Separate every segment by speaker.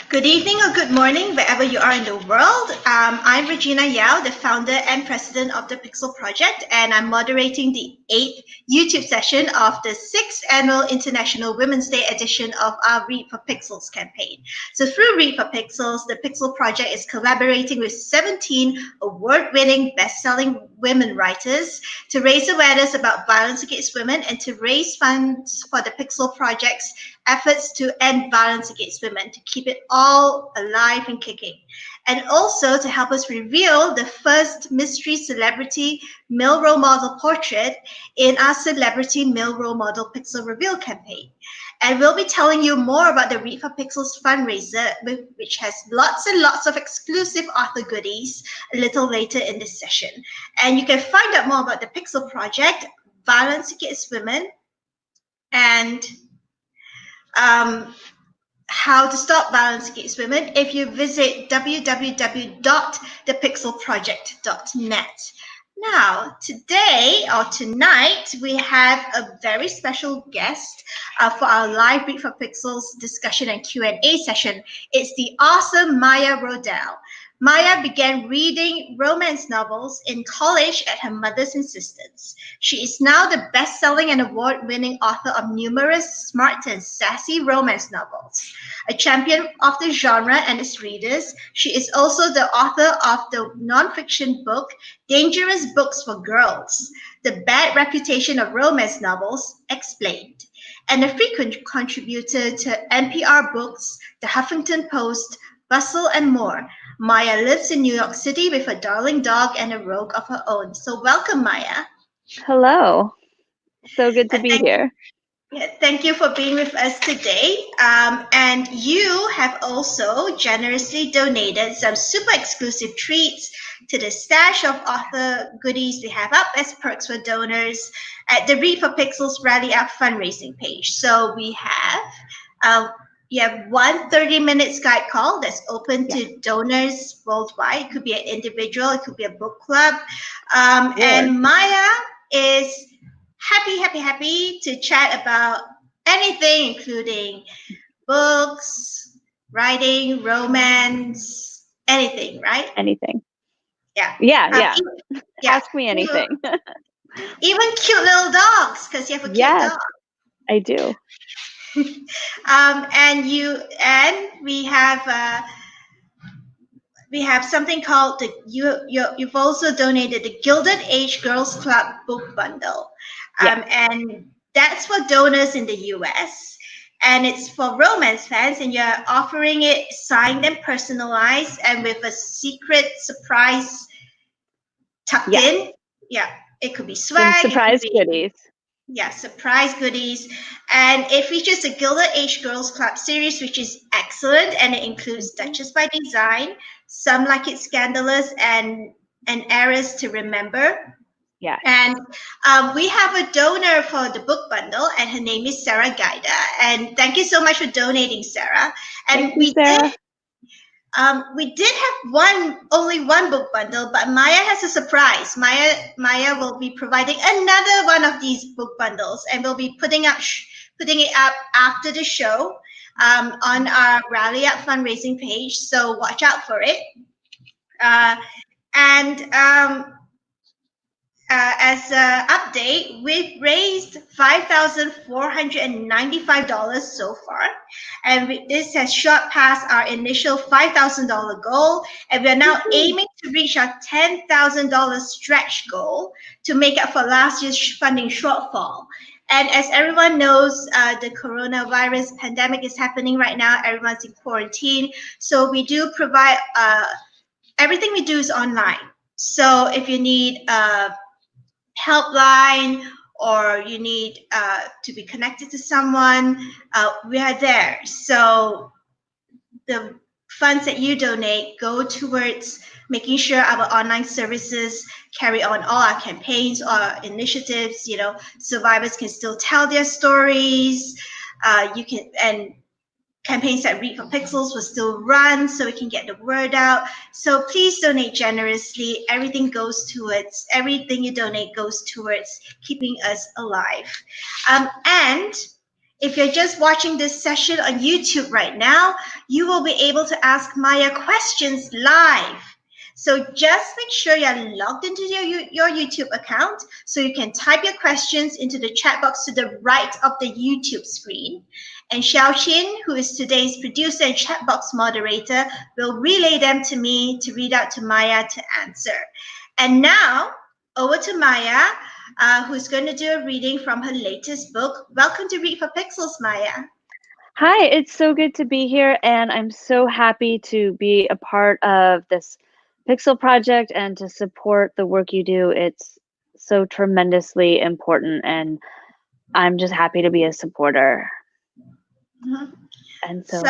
Speaker 1: Good evening or good morning, wherever you are in the world. I'm Regina Yao, the founder and president of the Pixel Project, and I'm moderating the 8th YouTube session of the 6th annual International Women's Day edition of our Read for Pixels campaign. So through Read for Pixels, the Pixel Project is collaborating with 17 award-winning best-selling women writers to raise awareness about violence against women and to raise funds for the Pixel Project's efforts to end violence against women, to keep it all alive and kicking. And also to help us reveal the first mystery celebrity male role model portrait in our Celebrity Male Role Model Pixel Reveal campaign. And we'll be telling you more about the Read for Pixels fundraiser, which has lots and lots of exclusive author goodies a little later in this session. And you can find out more about the Pixel Project, violence against women, and how to stop violence against women if you visit www.thepixelproject.net. Now, today or tonight, we have a very special guest for our live Read for Pixels discussion and Q&A session. It's the awesome Maya Rodale. Maya began reading romance novels in college at her mother's insistence. She is now the best-selling and award-winning author of numerous smart and sassy romance novels. A champion of the genre and its readers, she is also the author of the non-fiction book Dangerous Books for Girls, The Bad Reputation of Romance Novels, Explained, and a frequent contributor to NPR Books, The Huffington Post, Bustle, and more. Maya lives in New York City with a darling dog and a rogue of her own. So welcome, Maya.
Speaker 2: Hello. So good to be here.
Speaker 1: Thank you for being with us today. And you have also generously donated some super exclusive treats to the stash of author goodies we have up as perks for donors at the Read for Pixels Rally Up fundraising page. So we have you have one 30-minute Skype call that's open to donors worldwide. It could be an individual, it could be a book club. And Maya is happy to chat about anything, including books, writing, romance, anything, right?
Speaker 2: Anything.
Speaker 1: Yeah.
Speaker 2: Yeah. Ask me anything.
Speaker 1: Even cute little dogs, because you have a cute dog.
Speaker 2: I do.
Speaker 1: And we have something called you've also donated the Gilded Age Girls Club book bundle, and that's for donors in the US, and it's for romance fans, and you're offering it signed and personalized and with a secret surprise tucked in. Yeah, it could be swag,
Speaker 2: surprise goodies.
Speaker 1: Yeah, surprise goodies. And it features the Gilded Age Girls Club series, which is excellent. And it includes Duchess by Design, Some Like It Scandalous, and Eras to Remember.
Speaker 2: Yeah.
Speaker 1: And we have a donor for the book bundle, and her name is Sarah Gaida. And thank you so much for donating, Sarah. And we did have only one book bundle, but Maya has a surprise. Maya will be providing another one of these book bundles, and we'll be putting it up after the show on our Rally Up fundraising page. So watch out for it. As an update, we've raised $5,495 so far, and this has shot past our initial $5,000 goal, and we are now aiming to reach our $10,000 stretch goal to make up for last year's funding shortfall. And as everyone knows, the coronavirus pandemic is happening right now. Everyone's in quarantine, so we do provide everything we do is online. So if you need helpline or you need to be connected to someone, we are there. So the funds that you donate go towards making sure our online services carry on all our campaigns, our initiatives. Survivors can still tell their stories. campaigns that Read for Pixels will still run so we can get the word out. So please donate generously. Everything you donate goes towards keeping us alive. And if you're just watching this session on YouTube right now, you will be able to ask Maya questions live. So just make sure you're logged into your YouTube account so you can type your questions into the chat box to the right of the YouTube screen. And Xiaoqin, who is today's producer and chat box moderator, will relay them to me to read out to Maya to answer. And now, over to Maya, who's going to do a reading from her latest book. Welcome to Read for Pixels, Maya.
Speaker 2: Hi, it's so good to be here, and I'm so happy to be a part of this Pixel project and to support the work you do. It's so tremendously important, and I'm just happy to be a supporter.
Speaker 1: Mm-hmm.
Speaker 2: And so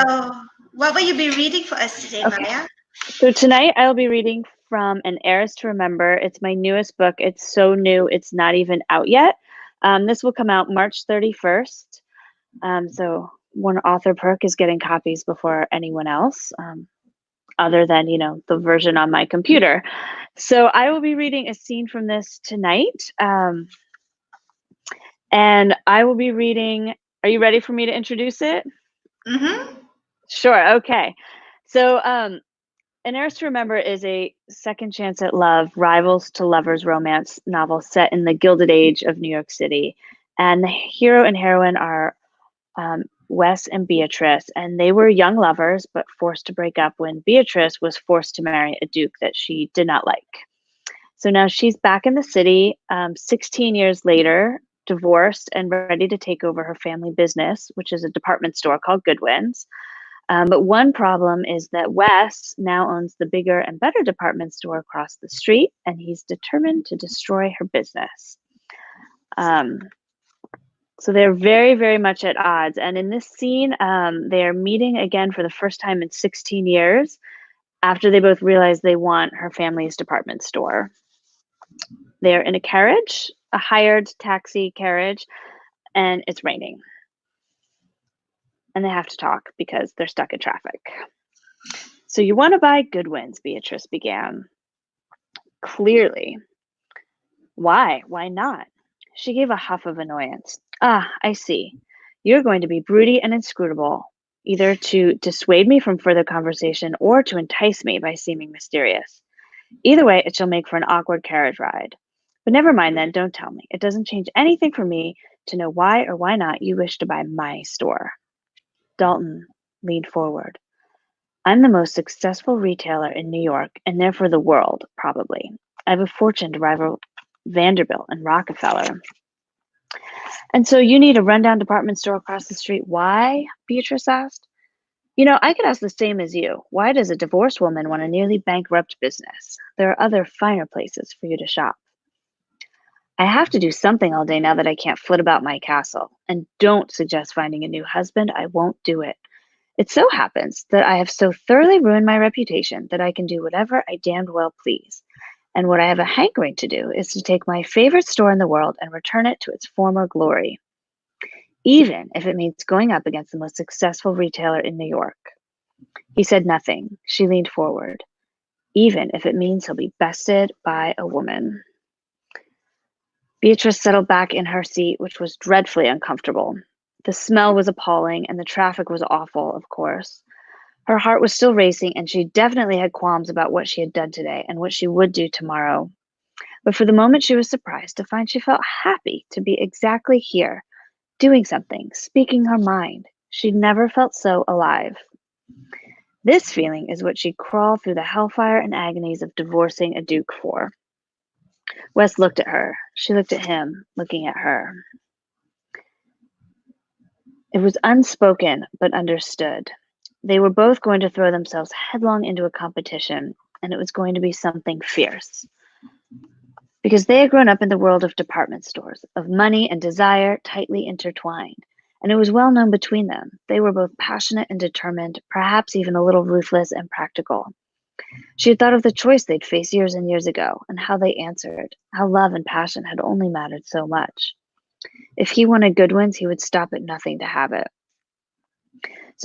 Speaker 1: what will you be reading for us today, Maya?
Speaker 2: So tonight I'll be reading from An Heiress to Remember. It's my newest book. It's so new, it's not even out yet. This will come out March 31st. So one author perk is getting copies before anyone else, other than, the version on my computer. So I will be reading a scene from this tonight. And I will be reading, are you ready for me to introduce it?
Speaker 1: Mm-hmm.
Speaker 2: Sure, okay. So An Heiress to Remember is a second chance at love, rivals to lovers romance novel set in the Gilded Age of New York City. And the hero and heroine are Wes and Beatrice, and they were young lovers, but forced to break up when Beatrice was forced to marry a duke that she did not like. So now she's back in the city 16 years later, divorced and ready to take over her family business, which is a department store called Goodwin's. But one problem is that Wes now owns the bigger and better department store across the street, and he's determined to destroy her business. So they're very, very much at odds. And in this scene, they're meeting again for the first time in 16 years after they both realize they want her family's department store. They're in a carriage, a hired taxi carriage, and it's raining. And they have to talk because they're stuck in traffic. So you want to buy Goodwin's, Beatrice began. Clearly. Why? Why not? She gave a huff of annoyance. Ah, I see. You're going to be broody and inscrutable, either to dissuade me from further conversation or to entice me by seeming mysterious. Either way, it shall make for an awkward carriage ride. But never mind then, don't tell me. It doesn't change anything for me to know why or why not you wish to buy my store. Dalton leaned forward. I'm the most successful retailer in New York, and therefore the world, probably. I have a fortune to rival Vanderbilt and Rockefeller. And so you need a rundown department store across the street. Why? Beatrice asked. I could ask the same as you. Why does a divorced woman want a nearly bankrupt business? There are other finer places for you to shop. I have to do something all day now that I can't flit about my castle. And don't suggest finding a new husband. I won't do it. It so happens that I have so thoroughly ruined my reputation that I can do whatever I damned well please. And what I have a hankering to do is to take my favorite store in the world and return it to its former glory, even if it means going up against the most successful retailer in New York. He said nothing. She leaned forward. Even if it means he'll be bested by a woman. Beatrice settled back in her seat, which was dreadfully uncomfortable. The smell was appalling, and the traffic was awful, of course. Her heart was still racing, and she definitely had qualms about what she had done today and what she would do tomorrow. But for the moment, she was surprised to find she felt happy to be exactly here, doing something, speaking her mind. She'd never felt so alive. This feeling is what she'd crawl through the hellfire and agonies of divorcing a duke for. Wes looked at her. She looked at him, looking at her. It was unspoken, but understood. They were both going to throw themselves headlong into a competition, and it was going to be something fierce. Because they had grown up in the world of department stores, of money and desire tightly intertwined, and it was well known between them. They were both passionate and determined, perhaps even a little ruthless and practical. She had thought of the choice they'd faced years and years ago, and how they answered, how love and passion had only mattered so much. If he wanted Goodwin's, he would stop at nothing to have it.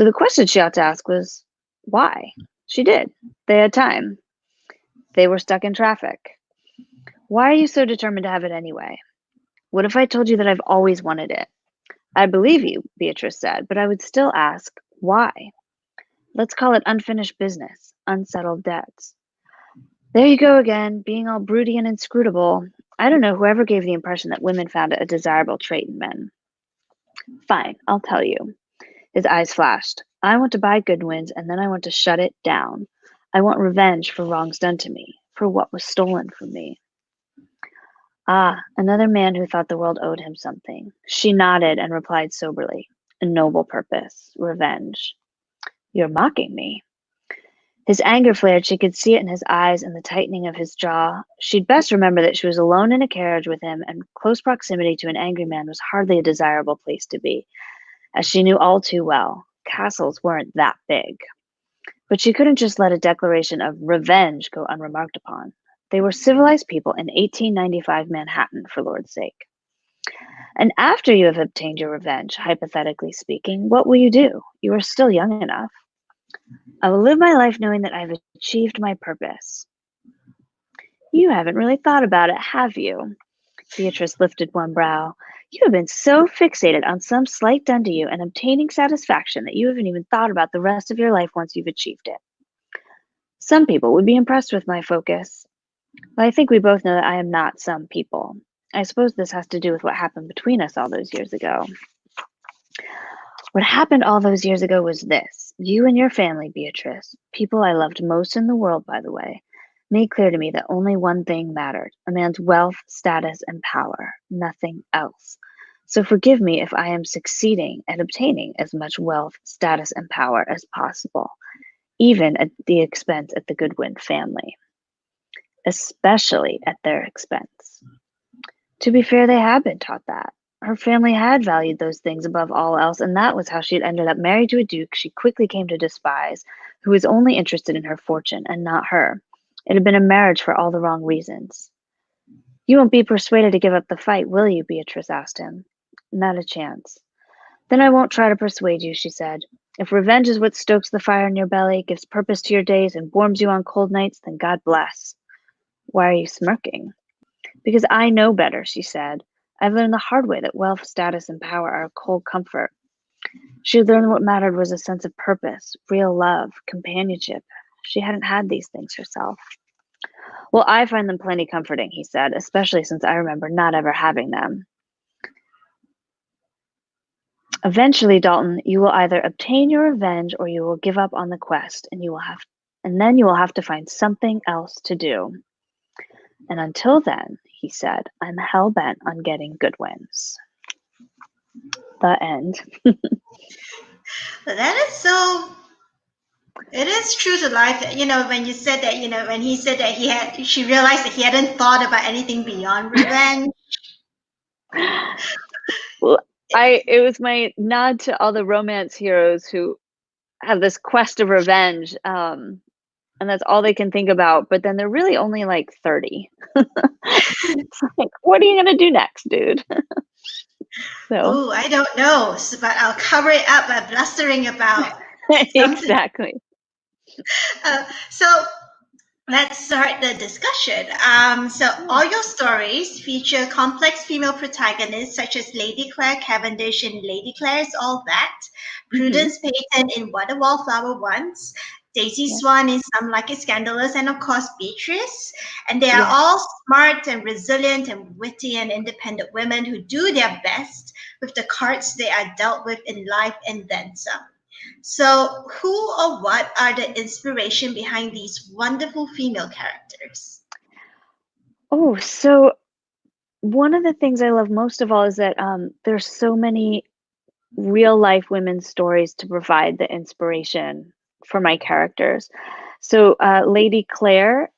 Speaker 2: So the question she ought to ask was, why? She did. They had time. They were stuck in traffic. Why are you so determined to have it anyway? What if I told you that I've always wanted it? I'd believe you, Beatrice said, but I would still ask, why? Let's call it unfinished business, unsettled debts. There you go again, being all broody and inscrutable. I don't know whoever gave the impression that women found it a desirable trait in men. Fine, I'll tell you. His eyes flashed. I want to buy Goodwin's, and then I want to shut it down. I want revenge for wrongs done to me, for what was stolen from me. Ah, another man who thought the world owed him something. She nodded and replied soberly, a noble purpose, revenge. You're mocking me. His anger flared. She could see it in his eyes and the tightening of his jaw. She'd best remember that she was alone in a carriage with him, and close proximity to an angry man was hardly a desirable place to be. As she knew all too well, castles weren't that big. But she couldn't just let a declaration of revenge go unremarked upon. They were civilized people in 1895 Manhattan, for Lord's sake. And after you have obtained your revenge, hypothetically speaking, what will you do? You are still young enough. I will live my life knowing that I've achieved my purpose. You haven't really thought about it, have you? Beatrice lifted one brow. You have been so fixated on some slight done to you and obtaining satisfaction that you haven't even thought about the rest of your life once you've achieved it. Some people would be impressed with my focus. Well, I think we both know that I am not some people. I suppose this has to do with what happened between us all those years ago. What happened all those years ago was this. You and your family, Beatrice, people I loved most in the world, by the way, made clear to me that only one thing mattered, a man's wealth, status, and power, nothing else. So forgive me if I am succeeding at obtaining as much wealth, status, and power as possible, even at the expense of the Goodwin family, especially at their expense. To be fair, they had been taught that. Her family had valued those things above all else, and that was how she had ended up married to a duke she quickly came to despise, who was only interested in her fortune and not her. It had been a marriage for all the wrong reasons. You won't be persuaded to give up the fight, will you? Beatrice asked him. Not a chance. Then I won't try to persuade you, she said. If revenge is what stokes the fire in your belly, gives purpose to your days, and warms you on cold nights, then God bless. Why are you smirking? Because I know better, she said. I've learned the hard way that wealth, status, and power are a cold comfort. She had learned what mattered was a sense of purpose, real love, companionship. She hadn't had these things herself. Well, I find them plenty comforting, he said, especially since I remember not ever having them. Eventually, Dalton, you will either obtain your revenge or you will give up on the quest, and then you will have to find something else to do. And until then, he said, I'm hell-bent on getting Goodwin's. The end.
Speaker 1: But that is so. It is true to life. When you said that, when he said that she realized that he hadn't thought about anything beyond revenge.
Speaker 2: Well, it was my nod to all the romance heroes who have this quest of revenge, and that's all they can think about. But then they're really only like 30. It's like, what are you gonna do next, dude?
Speaker 1: Oh, I don't know, but I'll cover it up by blustering about
Speaker 2: exactly.
Speaker 1: So let's start the discussion. So all your stories feature complex female protagonists such as Lady Claire Cavendish in Lady Claire's All That, Prudence Payton in What a Wallflower Wants, Daisy Swan in Some Like It Scandalous, and of course Beatrice. And they are all smart and resilient and witty and independent women who do their best with the cards they are dealt with in life and then some. So, who or what are the inspiration behind these wonderful female characters?
Speaker 2: Oh, so one of the things I love most of all is that there's so many real life women's stories to provide the inspiration for my characters. So Lady Claire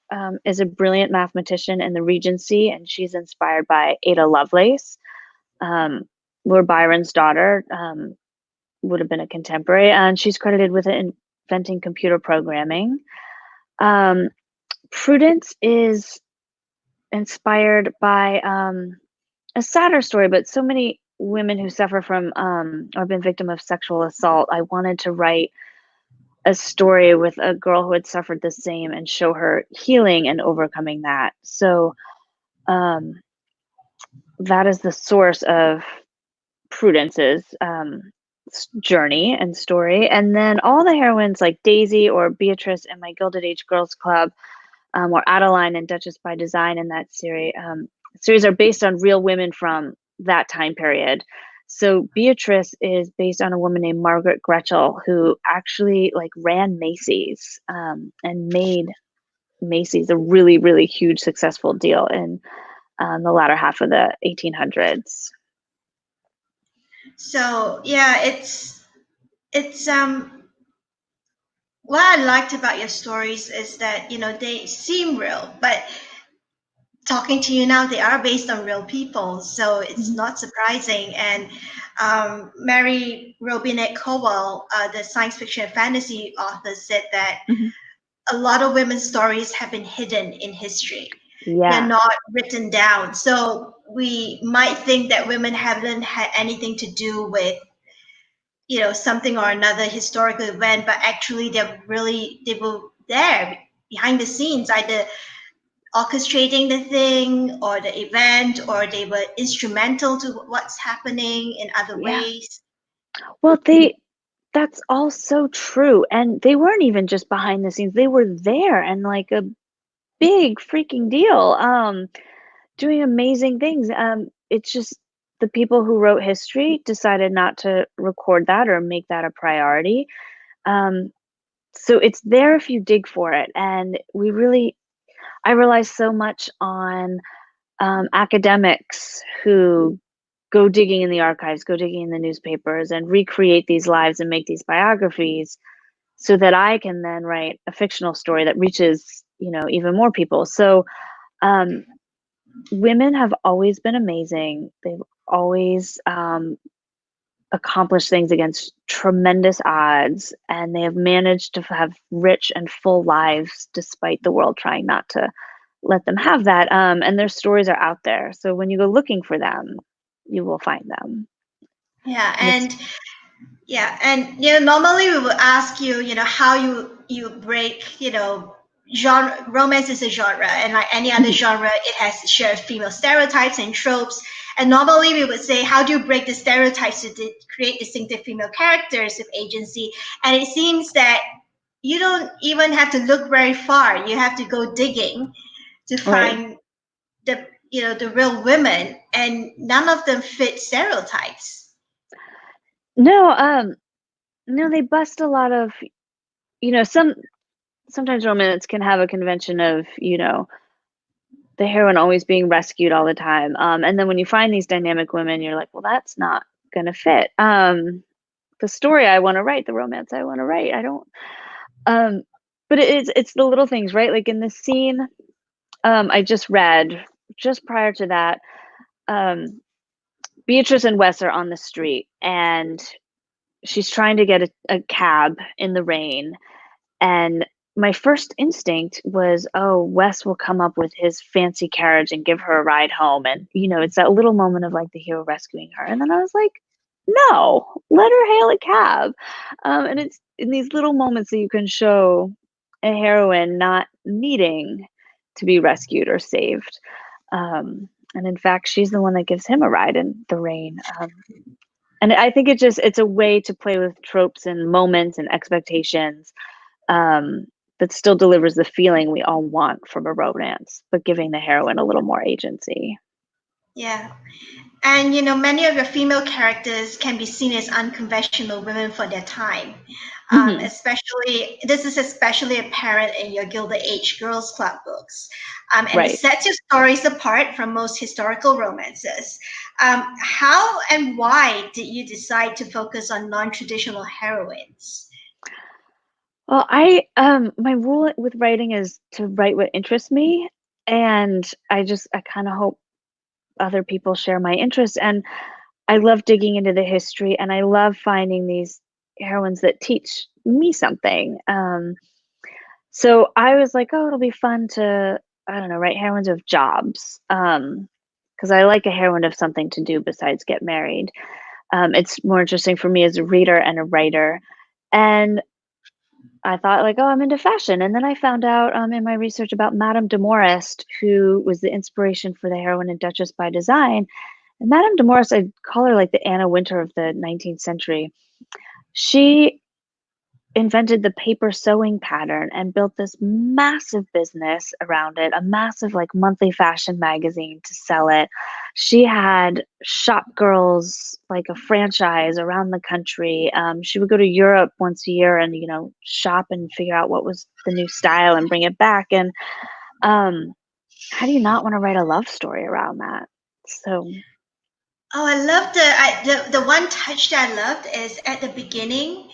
Speaker 2: is a brilliant mathematician in the Regency, and she's inspired by Ada Lovelace, Lord Byron's daughter, would have been a contemporary, and she's credited with inventing computer programming. Prudence is inspired by a sadder story, but so many women who suffer from or been victim of sexual assault, I wanted to write a story with a girl who had suffered the same and show her healing and overcoming that. So that is the source of Prudence's journey and story. And then all the heroines like Daisy or Beatrice in my Gilded Age Girls Club, or Adeline and Duchess by Design in that series are based on real women from that time period. So Beatrice is based on a woman named Margaret Gretchel, who actually like ran Macy's and made Macy's a really, really huge successful deal in the latter half of the 1800s.
Speaker 1: So yeah, it's what I liked about your stories is that they seem real, but talking to you now, they are based on real people, so it's not surprising. And Mary Robinette Kowal, the science fiction and fantasy author, said that a lot of women's stories have been hidden in history. They're
Speaker 2: Yeah.
Speaker 1: not written down. So we might think that women haven't had anything to do with, something or another historical event, but actually they were there behind the scenes, either orchestrating the thing or the event, or they were instrumental to what's happening in other
Speaker 2: Yeah.
Speaker 1: ways.
Speaker 2: Well, that's all so true. And they weren't even just behind the scenes. They were there and like a big freaking deal. Doing amazing things. It's just the people who wrote history decided not to record that or make that a priority. So it's there if you dig for it. And I rely so much on academics who go digging in the archives, go digging in the newspapers, and recreate these lives and make these biographies so that I can then write a fictional story that reaches, even more people. So women have always been amazing. They've always accomplished things against tremendous odds, and they have managed to have rich and full lives despite the world trying not to let them have that. And their stories are out there. So when you go looking for them, you will find them.
Speaker 1: Yeah,
Speaker 2: And it's
Speaker 1: and normally we would ask you, how you break, genre. Romance is a genre, and like any other genre, it has shared female stereotypes and tropes. And normally we would say, how do you break the stereotypes to create distinctive female characters with agency? And it seems that you don't even have to look very far. You have to go digging to
Speaker 2: right.
Speaker 1: find the real women, and none of them fit stereotypes.
Speaker 2: No, no, they bust a lot of, sometimes romance can have a convention of, the heroine always being rescued all the time. And then when you find these dynamic women, you're like, well, that's not gonna fit. The story I want to write, the romance I want to write, I don't. But it's the little things, right? Like in the scene, I just read just prior to that, Beatrice and Wes are on the street, and she's trying to get a cab in the rain. And my first instinct was, oh, Wes will come up with his fancy carriage and give her a ride home. And, it's that little moment of like the hero rescuing her. And then I was like, no, let her hail a cab. And it's in these little moments that you can show a heroine not needing to be rescued or saved. And in fact, she's the one that gives him a ride in the rain. And I think it's a way to play with tropes and moments and expectations, that still delivers the feeling we all want from a romance, but giving the heroine a little more agency.
Speaker 1: Yeah. And many of your female characters can be seen as unconventional women for their time. This is especially apparent in your Gilded Age Girls Club books. And it
Speaker 2: Right.
Speaker 1: sets your stories apart from most historical romances. How and why did you decide to focus on non-traditional heroines?
Speaker 2: Well, my rule with writing is to write what interests me, and I kind of hope other people share my interest. And I love digging into the history, and I love finding these heroines that teach me something. So I was like, oh, it'll be fun to, I don't know, write heroines of jobs. because I like a heroine of something to do besides get married. It's more interesting for me as a reader and a writer. And I thought like, oh, I'm into fashion. And then I found out in my research about Madame de Maurist, who was the inspiration for the heroine in Duchess by Design. And Madame de Maurist, I'd call her like the Anna Wintour of the 19th century. She invented the paper sewing pattern and built this massive business around it, a massive like monthly fashion magazine to sell it. She had shop girls, like a franchise around the country. She would go to Europe once a year and, shop and figure out what was the new style and bring it back. And how do you not want to write a love story around that? So
Speaker 1: Oh, I love the one touch that I loved is at the beginning.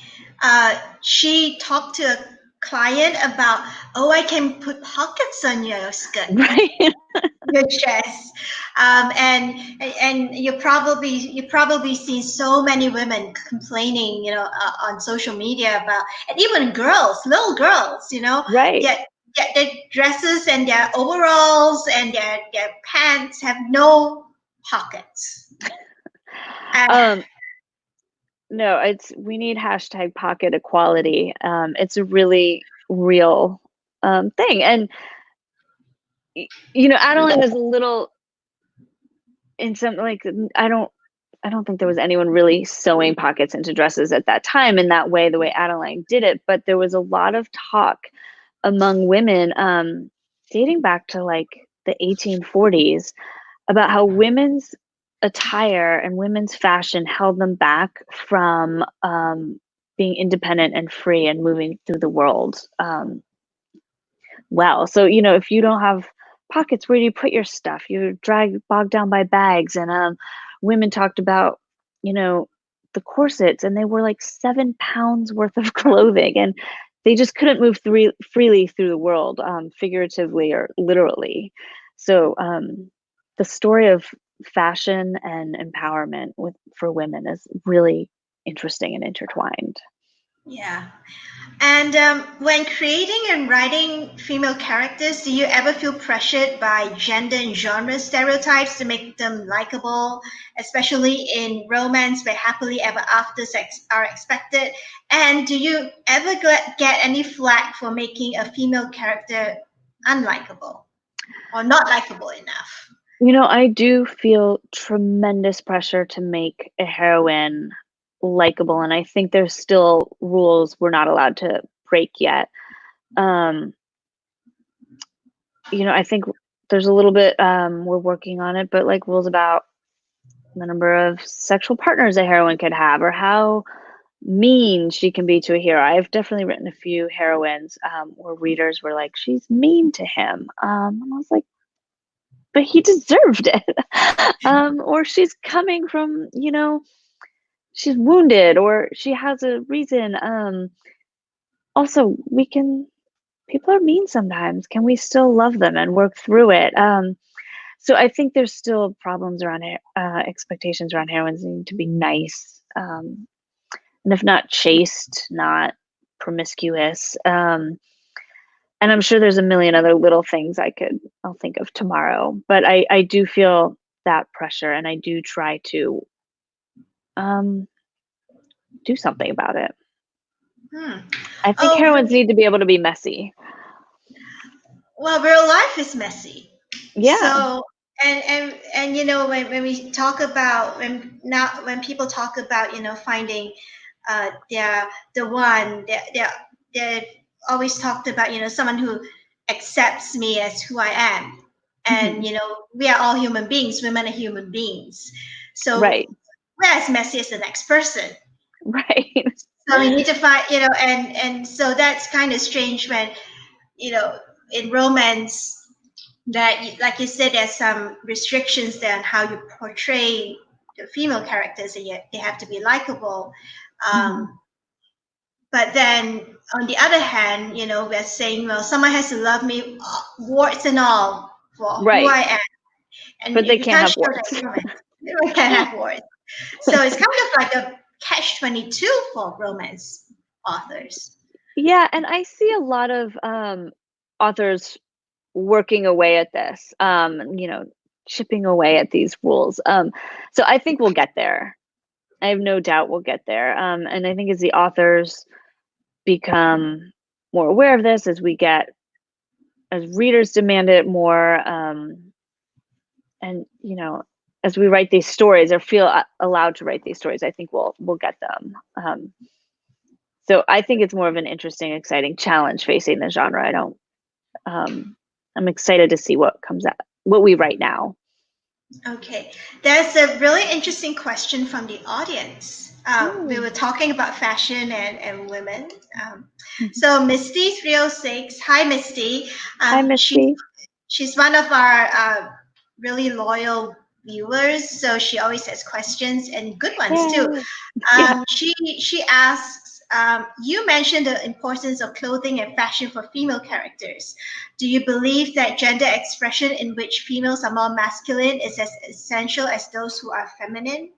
Speaker 1: She talked to a client about, oh, I can put pockets on your skirt,
Speaker 2: right.
Speaker 1: your dress, and you probably seen so many women complaining, on social media about, and even girls, little girls,
Speaker 2: Right.
Speaker 1: get their dresses and their overalls and their pants have no pockets.
Speaker 2: um No, we need hashtag pocket equality. It's a really real thing. And Adeline is a little in some like I don't think there was anyone really sewing pockets into dresses at that time in that way, the way Adeline did it. But there was a lot of talk among women, dating back to like the 1840s, about how women's attire and women's fashion held them back from being independent and free and moving through the world well. So, if you don't have pockets, where do you put your stuff? You're bogged down by bags. And women talked about, the corsets, and they were like 7 pounds worth of clothing. And they just couldn't move freely through the world, figuratively or literally. So the story of fashion and empowerment for women is really interesting and intertwined.
Speaker 1: Yeah. And when creating and writing female characters, do you ever feel pressured by gender and genre stereotypes to make them likable, especially in romance where happily ever afters are expected? And do you ever get any flack for making a female character unlikable or not likable enough?
Speaker 2: I do feel tremendous pressure to make a heroine likable, and I think there's still rules we're not allowed to break yet. I think there's a little bit we're working on it, but like rules about the number of sexual partners a heroine could have, or how mean she can be to a hero. I've definitely written a few heroines where readers were like, "She's mean to him," and I was like, "But he deserved it," or she's coming from, she's wounded, or she has a reason. Also, people are mean sometimes. Can we still love them and work through it? So I think there's still problems around expectations around heroines needing to be nice, and if not chaste, not promiscuous. And I'm sure there's a million other little things I'll think of tomorrow. But I do feel that pressure, and I do try to do something about it. I think
Speaker 1: Oh,
Speaker 2: heroines need to be able to be messy.
Speaker 1: well, real life is messy.
Speaker 2: Yeah.
Speaker 1: So, and when we talk about when people talk about finding the one, they're always talked about someone who accepts me as who I am, and
Speaker 2: Mhm.
Speaker 1: we are all human beings. Women are human beings, so
Speaker 2: Right.
Speaker 1: we're as messy as the next person.
Speaker 2: Right.
Speaker 1: So we need to find and so that's kind of strange when you know in romance that like you said there's some restrictions there on how you portray the female characters and yet they have to be likable,
Speaker 2: Mhm.
Speaker 1: but then on the other hand we're saying, well, someone has to love me, warts and all, for who
Speaker 2: Right.
Speaker 1: I am, and
Speaker 2: But they
Speaker 1: if you
Speaker 2: can't
Speaker 1: can't
Speaker 2: have
Speaker 1: show that
Speaker 2: warts.
Speaker 1: in romance, we can't have warts. So it's kind of like a catch 22 for romance authors.
Speaker 2: Yeah, and I see a lot of authors working away at this, chipping away at these rules. So I think we'll get there. I have no doubt we'll get there. And I think as the authors become more aware of this, as readers demand it more, and as we write these stories or feel allowed to write these stories, I think we'll get them. So I think it's more of an interesting, exciting challenge facing the genre. I'm excited to see what comes out, what we write now.
Speaker 1: Okay, there's a really interesting question from the audience. We were talking about fashion and women. So Misty 306, hi Misty.
Speaker 2: Hi, Misty.
Speaker 1: She's one of our really loyal viewers, so she always has questions and good ones too.
Speaker 2: Yeah.
Speaker 1: She asks, you mentioned the importance of clothing and fashion for female characters. Do you believe that gender expression in which females are more masculine is as essential as those who are feminine?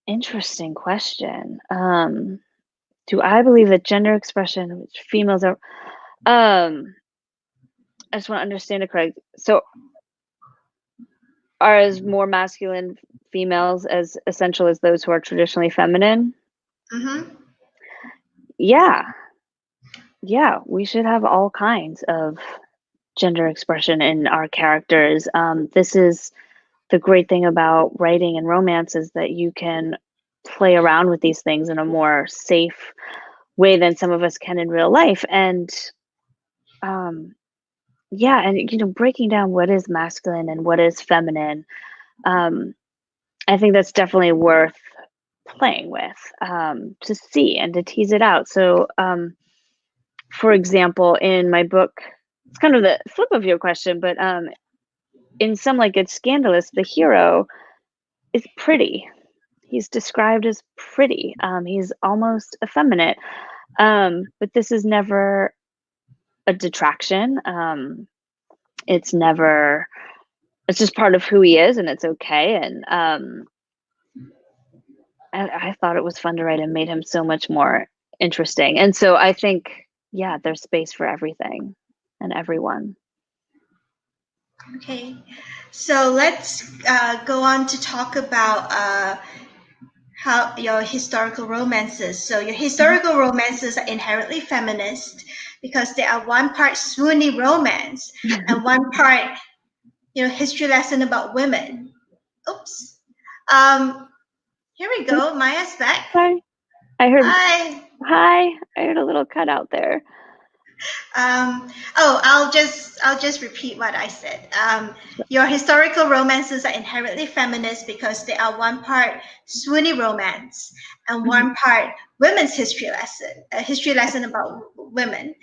Speaker 2: Interesting question. Do I believe that gender expression in which females are I just want to understand it correct. So are as more masculine females as essential as those who are traditionally feminine?
Speaker 1: Mm-hmm.
Speaker 2: Yeah, we should have all kinds of gender expression in our characters. This is the great thing about writing and romance, is that you can play around with these things in a more safe way than some of us can in real life. And and breaking down what is masculine and what is feminine, I think that's definitely worth playing with, to see and to tease it out. So for example, in my book, it's kind of the flip of your question, but in Some Like It Scandalous, the hero is pretty. He's described as pretty. He's almost effeminate, but this is never a detraction. It's just part of who he is, and it's okay. And I thought it was fun to write and made him so much more interesting. And so I think, there's space for everything and everyone.
Speaker 1: Okay, so let's go on to talk about how your historical romances. So your historical romances are inherently feminist because they are one part swoony romance and one part, history lesson about women. Oops. Here we go. Maya's back.
Speaker 2: Sorry, I heard.
Speaker 1: Hi.
Speaker 2: Hi, I heard a little cutout there.
Speaker 1: I'll just repeat what I said. Your historical romances are inherently feminist because they are one part swoony romance and one part women's history lesson, a history lesson about women,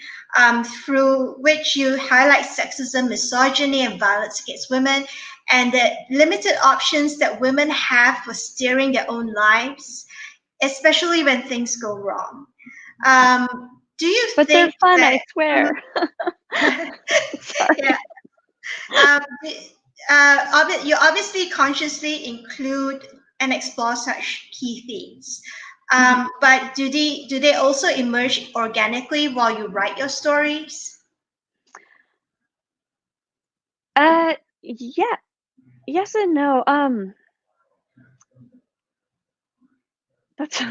Speaker 1: through which you highlight sexism, misogyny, and violence against women, and the limited options that women have for steering their own lives, especially when things go wrong. Do you
Speaker 2: But
Speaker 1: think
Speaker 2: they're fun,
Speaker 1: that,
Speaker 2: I swear. Sorry.
Speaker 1: You obviously consciously include and explore such key themes, but do they also emerge organically while you write your stories?
Speaker 2: Yeah, yes and no. That's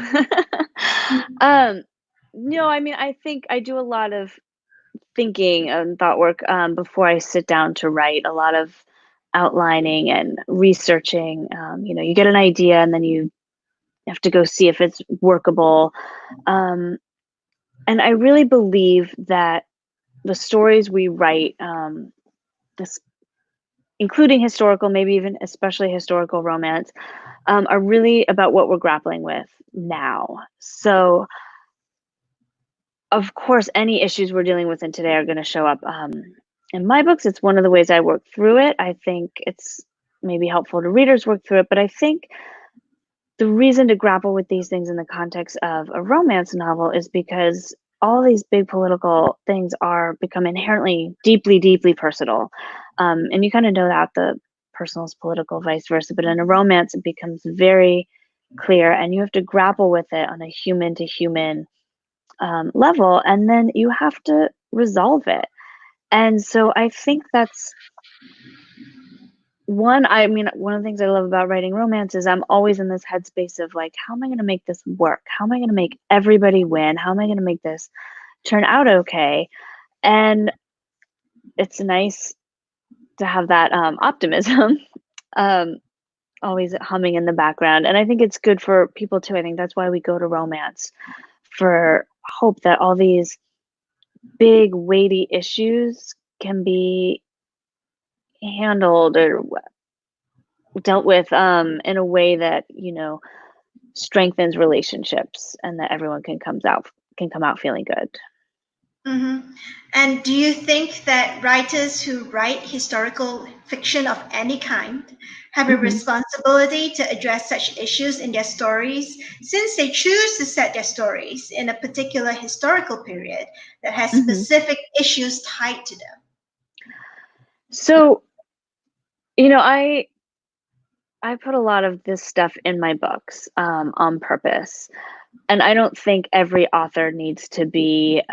Speaker 2: no, I mean, I think I do a lot of thinking and thought work before I sit down to write, a lot of outlining and researching. You get an idea and then you have to go see if it's workable. And I really believe that the stories we write, including historical, maybe even especially historical romance, are really about what we're grappling with now. So of course, any issues we're dealing with in today are going to show up in my books. It's one of the ways I work through it. I think it's maybe helpful to readers work through it, but I think the reason to grapple with these things in the context of a romance novel is because all these big political things become inherently deeply, deeply personal. And you kind of know that the personal is political, vice versa. But in a romance, it becomes very clear, and you have to grapple with it on a human to human level, and then you have to resolve it. And so I think that's one of the things I love about writing romance is I'm always in this headspace of like, how am I going to make this work? How am I going to make everybody win? How am I going to make this turn out okay? And it's nice to have that optimism always humming in the background. And I think it's good for people too. I think that's why we go to romance, for hope that all these big, weighty issues can be handled or dealt with in a way that, strengthens relationships, and that everyone can come out feeling good.
Speaker 1: Mm-hmm. And do you think that writers who write historical fiction of any kind have a responsibility to address such issues in their stories, since they choose to set their stories in a particular historical period that has specific issues tied to them?
Speaker 2: So, I put a lot of this stuff in my books on purpose. And I don't think every author needs to be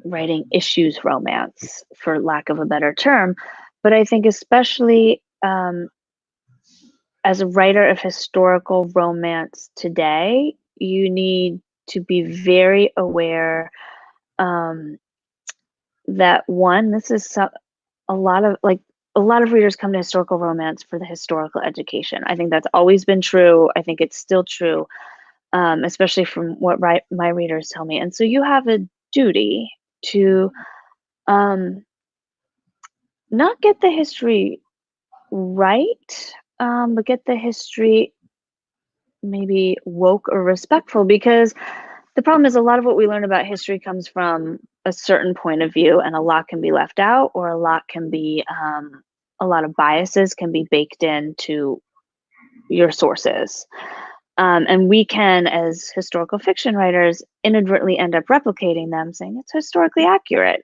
Speaker 2: writing issues romance, for lack of a better term. But I think especially as a writer of historical romance today, you need to be very aware that one, this is a lot of readers come to historical romance for the historical education. I think that's always been true. I think it's still true, especially from what my readers tell me. And so you have a duty to not get the history right, but get the history maybe woke or respectful, because the problem is a lot of what we learn about history comes from a certain point of view, and a lot can be left out, or a lot of biases can be baked into your sources. And we can, as historical fiction writers, inadvertently end up replicating them, saying it's historically accurate.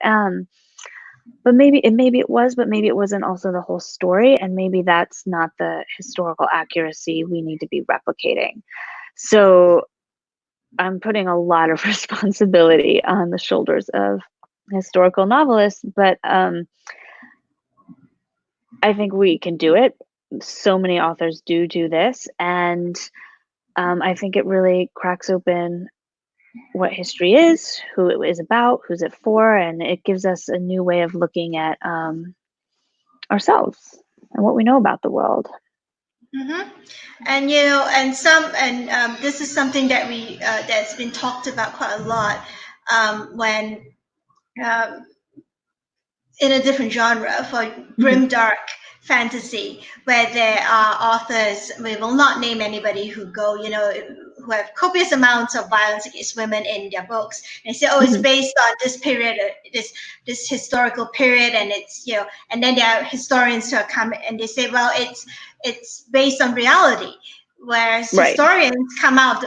Speaker 2: But maybe it was, but maybe it wasn't also the whole story, and maybe that's not the historical accuracy we need to be replicating. So I'm putting a lot of responsibility on the shoulders of historical novelists, but I think we can do it. So many authors do this, and I think it really cracks open what history is, who it is about, who's it for, and it gives us a new way of looking at ourselves and what we know about the world.
Speaker 1: Mm-hmm. And this is something that that's been talked about quite a lot when in a different genre, for grim dark fantasy, where there are authors, we will not name anybody, who who have copious amounts of violence against women in their books, and say, oh, it's based on this period, this historical period, and and then there are historians who are coming and they say, well, it's based on reality, whereas historians are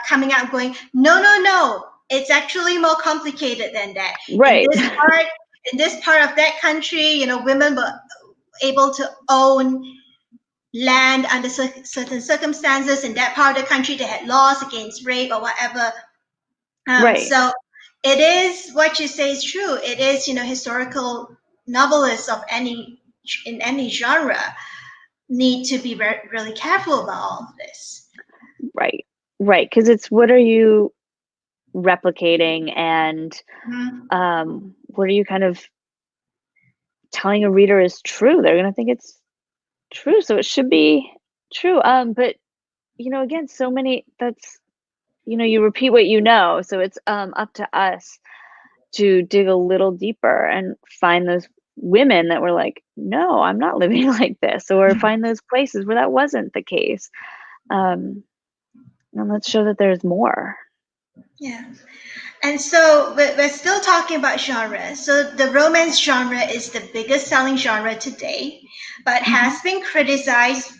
Speaker 1: coming out going, no, it's actually more complicated than that.
Speaker 2: Right.
Speaker 1: In this part of that country, women were able to own land under certain circumstances. In that part of the country, they had laws against rape or whatever. So it is, what you say is true. It is, historical novelists in any genre need to be really careful about all of this.
Speaker 2: Right. Because it's, what are you replicating, and what are you kind of telling a reader is true? They're going to think it's true, so it should be true. But again, so many, that's, you repeat what you know, so it's up to us to dig a little deeper and find those women that were like, no, I'm not living like this, or find those places where that wasn't the case, and let's show that there's more.
Speaker 1: Yeah. And so we're still talking about genre. So the romance genre is the biggest selling genre today, but has been criticized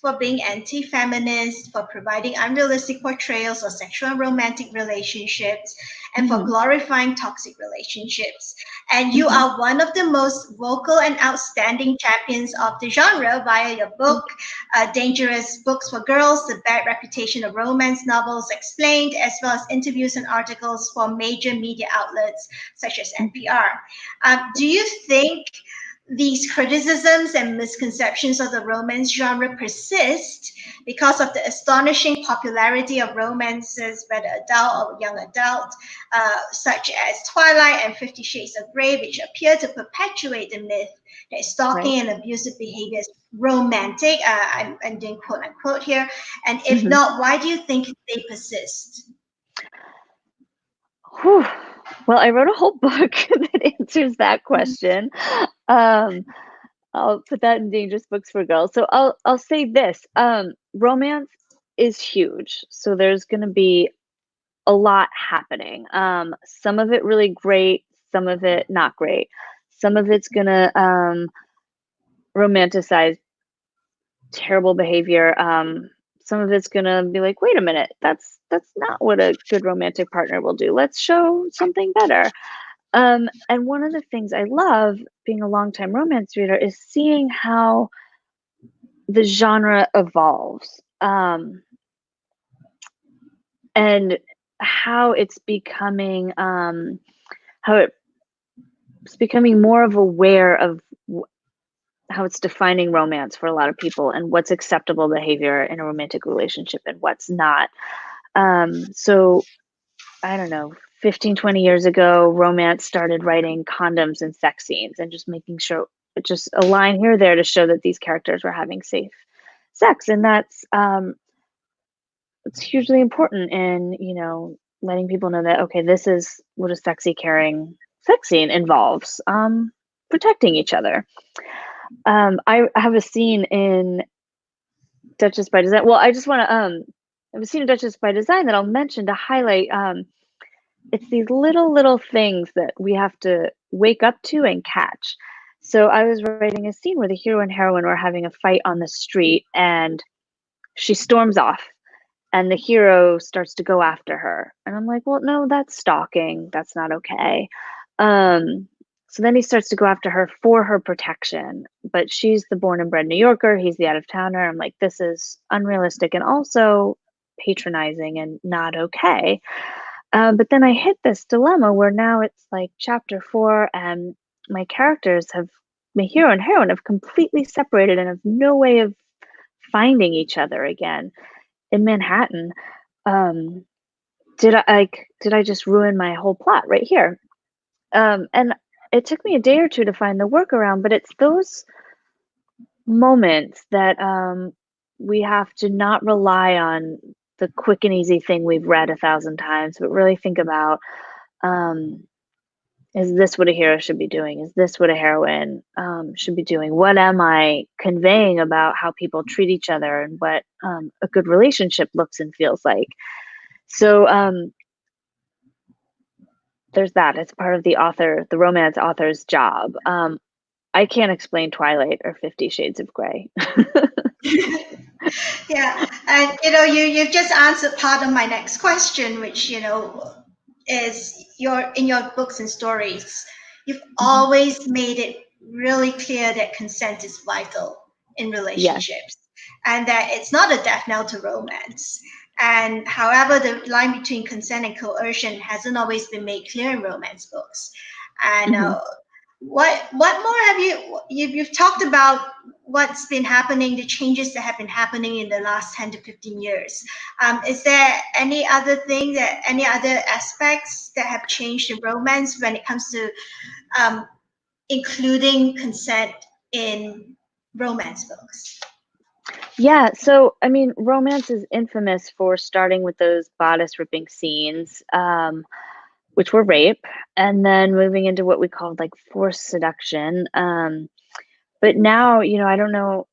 Speaker 1: for being anti-feminist, for providing unrealistic portrayals of sexual and romantic relationships, and for glorifying toxic relationships. And you are one of the most vocal and outstanding champions of the genre via your book, Dangerous Books for Girls, The Bad Reputation of Romance Novels Explained, as well as interviews and articles for major media outlets such as NPR. Do you think these criticisms and misconceptions of the romance genre persist because of the astonishing popularity of romances, whether adult or young adult, such as Twilight and 50 Shades of Grey, which appear to perpetuate the myth that stalking and abusive behavior is romantic? I'm doing quote unquote here. And if not, why do you think they persist?
Speaker 2: Whew. Well, I wrote a whole book that answers that question. I'll put that in Dangerous Books for Girls. So I'll say this. Romance is huge. So there's going to be a lot happening. Some of it really great, some of it not great. Some of it's going to romanticize terrible behavior. Some of it's going to be like, wait a minute, that's not what a good romantic partner will do. Let's show something better. And one of the things I love being a longtime romance reader is seeing how the genre evolves, and how it's becoming more of aware of how it's defining romance for a lot of people and what's acceptable behavior in a romantic relationship and what's not. So I don't know, 15, 20 years ago, romance started writing condoms and sex scenes and just making sure, just a line here or there to show that these characters were having safe sex. And that's, it's hugely important in, letting people know that, okay, this is what a sexy, caring sex scene involves, protecting each other. I have a scene in Duchess by Design. Well, I just want to, I have a scene in Duchess by Design that I'll mention to highlight, it's these little things that we have to wake up to and catch. So I was writing a scene where the hero and heroine were having a fight on the street, and she storms off, and the hero starts to go after her. And I'm like, well, no, that's stalking. That's not okay. So then he starts to go after her for her protection, but she's the born and bred New Yorker. He's the out of towner. I'm like, this is unrealistic and also patronizing and not okay. But then I hit this dilemma where now it's like chapter 4, and my hero and heroine have completely separated and have no way of finding each other again in Manhattan. Did I just ruin my whole plot right here? And it took me a day or two to find the workaround, but it's those moments that we have to not rely on the quick and easy thing we've read 1,000 times, but really think about, is this what a hero should be doing? Is this what a heroine should be doing? What am I conveying about how people treat each other and what a good relationship looks and feels like? So there's that. It's part of the romance author's job. I can't explain Twilight or 50 Shades of Grey.
Speaker 1: Yeah, and you've just answered part of my next question, which is in your books and stories, you've always made it really clear that consent is vital in relationships, and that it's not a death knell to romance. And however, the line between consent and coercion hasn't always been made clear in romance books. And what more have you've talked about what's been happening, the changes that have been happening in the last 10 to 15 years. Is there any other aspects that have changed in romance when it comes to including consent in romance books?
Speaker 2: Yeah, so I mean, romance is infamous for starting with those bodice ripping scenes, which were rape, and then moving into what we called like forced seduction. But now, I don't know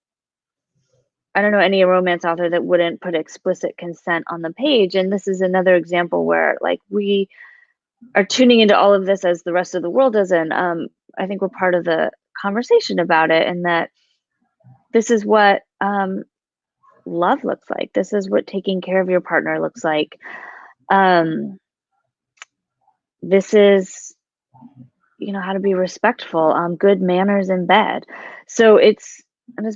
Speaker 2: any romance author that wouldn't put explicit consent on the page. And this is another example where like we are tuning into all of this as the rest of the world does. And I think we're part of the conversation about it, and that this is what love looks like. This is what taking care of your partner looks like. This is, how to be respectful, good manners in bed. So it's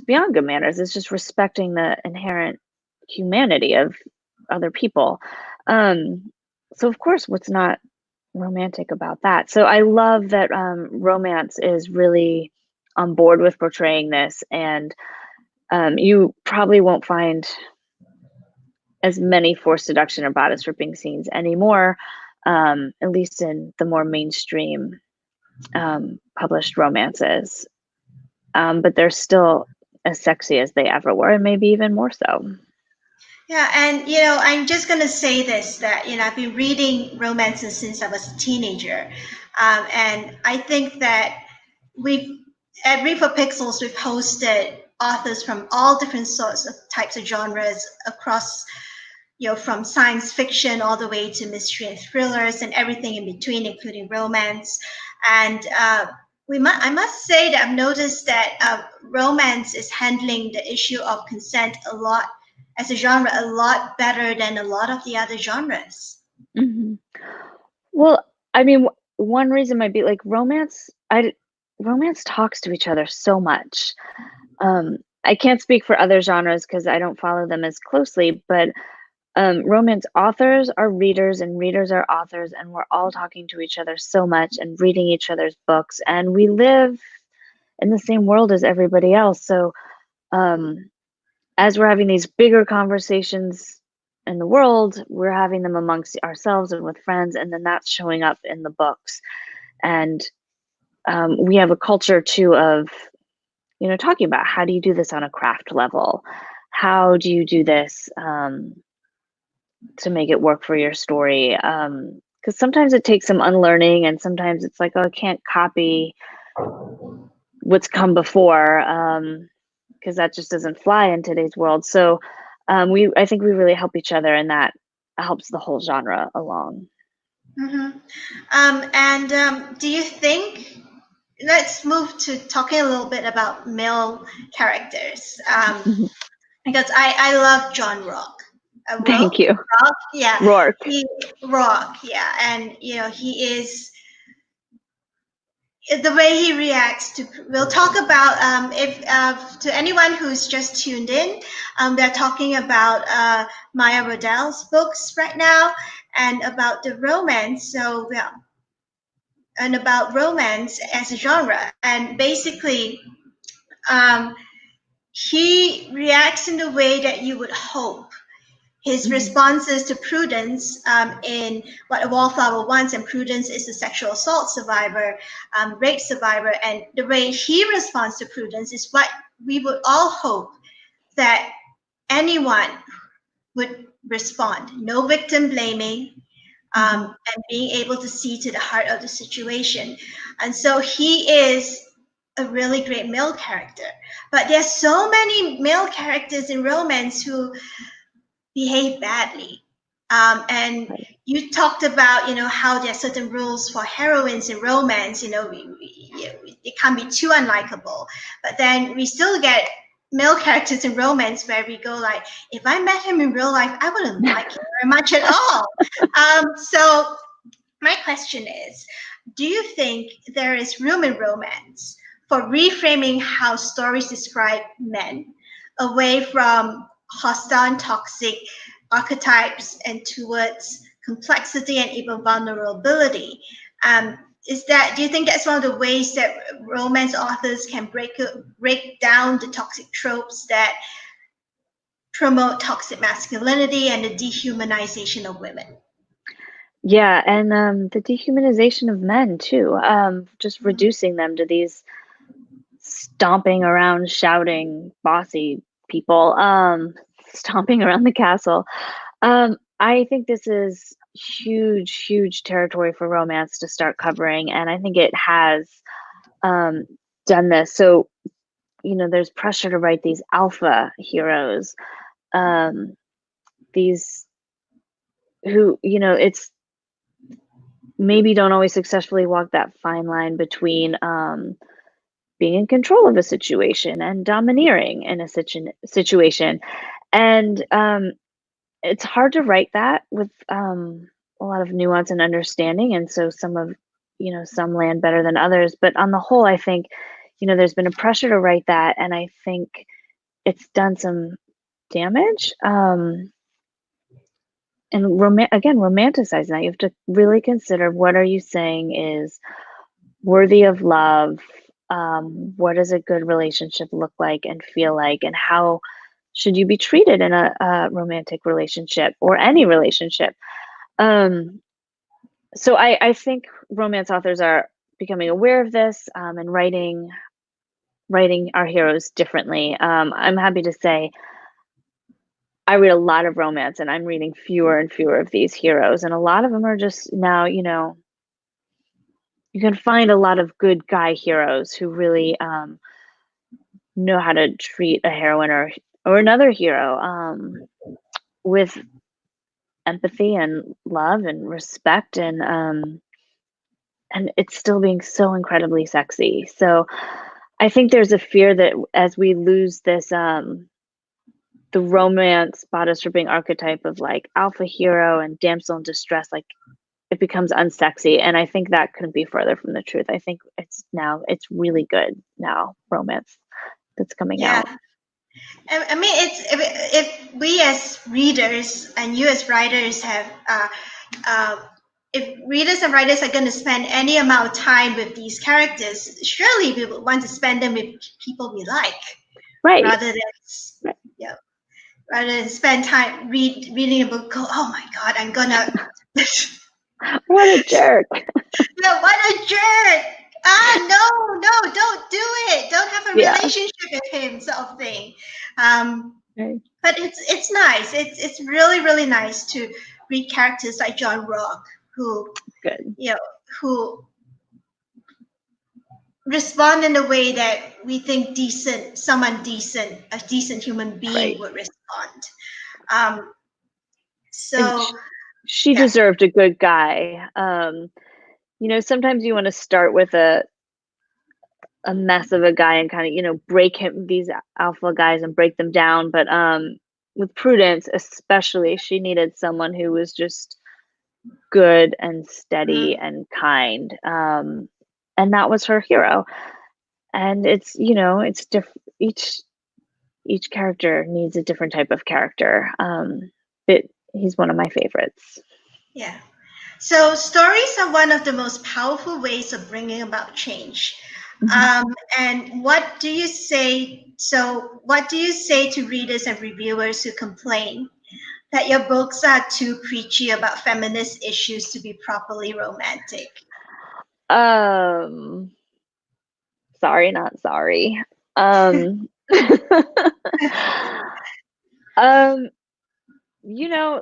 Speaker 2: beyond good manners. It's just respecting the inherent humanity of other people. So of course, what's not romantic about that? So I love that romance is really on board with portraying this, and you probably won't find as many forced seduction or bodice ripping scenes anymore, at least in the more mainstream published romances. But they're still as sexy as they ever were, and maybe even more so.
Speaker 1: Yeah, and I'm just gonna say this, that I've been reading romances since I was a teenager, and I think that we've at Read for Pixels we've hosted authors from all different sorts of types of genres across, from science fiction all the way to mystery and thrillers and everything in between, including romance. And I must say that I've noticed that romance is handling the issue of consent a lot, as a genre, a lot better than a lot of the other genres.
Speaker 2: Mm-hmm. Well, I mean, one reason might be like romance. Romance talks to each other so much. I can't speak for other genres because I don't follow them as closely, but romance authors are readers and readers are authors, and we're all talking to each other so much and reading each other's books, and we live in the same world as everybody else. So as we're having these bigger conversations in the world, we're having them amongst ourselves and with friends, and then that's showing up in the books. And we have a culture too of, talking about how do you do this on a craft level? How do you do this to make it work for your story? Because sometimes it takes some unlearning, and sometimes it's like, oh, I can't copy what's come before, because that just doesn't fly in today's world. So I think we really help each other, and that helps the whole genre along.
Speaker 1: Mm-hmm. Do you think, let's move to talking a little bit about male characters, because I love John Rock.
Speaker 2: Thank you.
Speaker 1: Rock, yeah.
Speaker 2: Rourke.
Speaker 1: Rock, yeah. And, he is, the way he reacts to, we'll talk about, if to anyone who's just tuned in, they're talking about Maya Rodale's books right now, and about the romance. So, yeah, and about romance as a genre. And basically, um, he reacts in the way that you would hope. His responses to Prudence, in What a Wallflower Wants, and Prudence is a sexual assault survivor, rape survivor, and the way he responds to Prudence is what we would all hope that anyone would respond. No victim blaming, and being able to see to the heart of the situation. And so he is a really great male character. But there's so many male characters in romance who behave badly. And you talked about, how there are certain rules for heroines in romance. It can't be too unlikable. But then we still get male characters in romance where we go like, if I met him in real life, I wouldn't like him very much at all. So my question is, do you think there is room in romance for reframing how stories describe men away from hostile and toxic archetypes and towards complexity and even vulnerability? Do you think that's one of the ways that romance authors can break down the toxic tropes that promote toxic masculinity and the dehumanization of women?
Speaker 2: Yeah, and the dehumanization of men too, just reducing them to these stomping around, shouting, bossy people, stomping around the castle. I think this is huge, huge territory for romance to start covering, and I think it has done this. So, there's pressure to write these alpha heroes, these who, it's maybe don't always successfully walk that fine line between being in control of a situation and domineering in a situation. And it's hard to write that with a lot of nuance and understanding, and so some land better than others. But on the whole, I think, there's been a pressure to write that, and I think it's done some damage. And again, romanticizing that. You have to really consider, what are you saying is worthy of love? What does a good relationship look like and feel like, and how should you be treated in a romantic relationship or any relationship? So I think romance authors are becoming aware of this, and writing our heroes differently. I'm happy to say I read a lot of romance, and I'm reading fewer and fewer of these heroes, and a lot of them are just now, you can find a lot of good guy heroes who really know how to treat a heroine or another hero with empathy and love and respect, and it's still being so incredibly sexy. So I think there's a fear that as we lose this, the romance bodice stripping archetype of like alpha hero and damsel in distress, like it becomes unsexy. And I think that couldn't be further from the truth. I think it's really good now, romance that's coming out.
Speaker 1: I mean, it's if we as readers and you as writers have, if readers and writers are going to spend any amount of time with these characters, surely we would want to spend them with people we like,
Speaker 2: Right.
Speaker 1: rather than, rather than spend time reading a book. Go, oh my God, I'm gonna.
Speaker 2: What a jerk!
Speaker 1: No, what a jerk! No, don't do it. Don't have a relationship with him, sort of thing.
Speaker 2: Right.
Speaker 1: But it's nice. It's really, really nice to read characters like John Rock, who who respond in a way that we think a decent human being would respond. So
Speaker 2: she deserved a good guy. Sometimes you want to start with a mess of a guy and kind of, break these alpha guys and break them down. But with Prudence, especially, she needed someone who was just good and steady and kind. And that was her hero. And it's different. Each character needs a different type of character. But he's one of my favorites.
Speaker 1: Yeah. So stories are one of the most powerful ways of bringing about change. And what do you say? So, what do you say to readers and reviewers who complain that your books are too preachy about feminist issues to be properly romantic?
Speaker 2: Sorry, not sorry.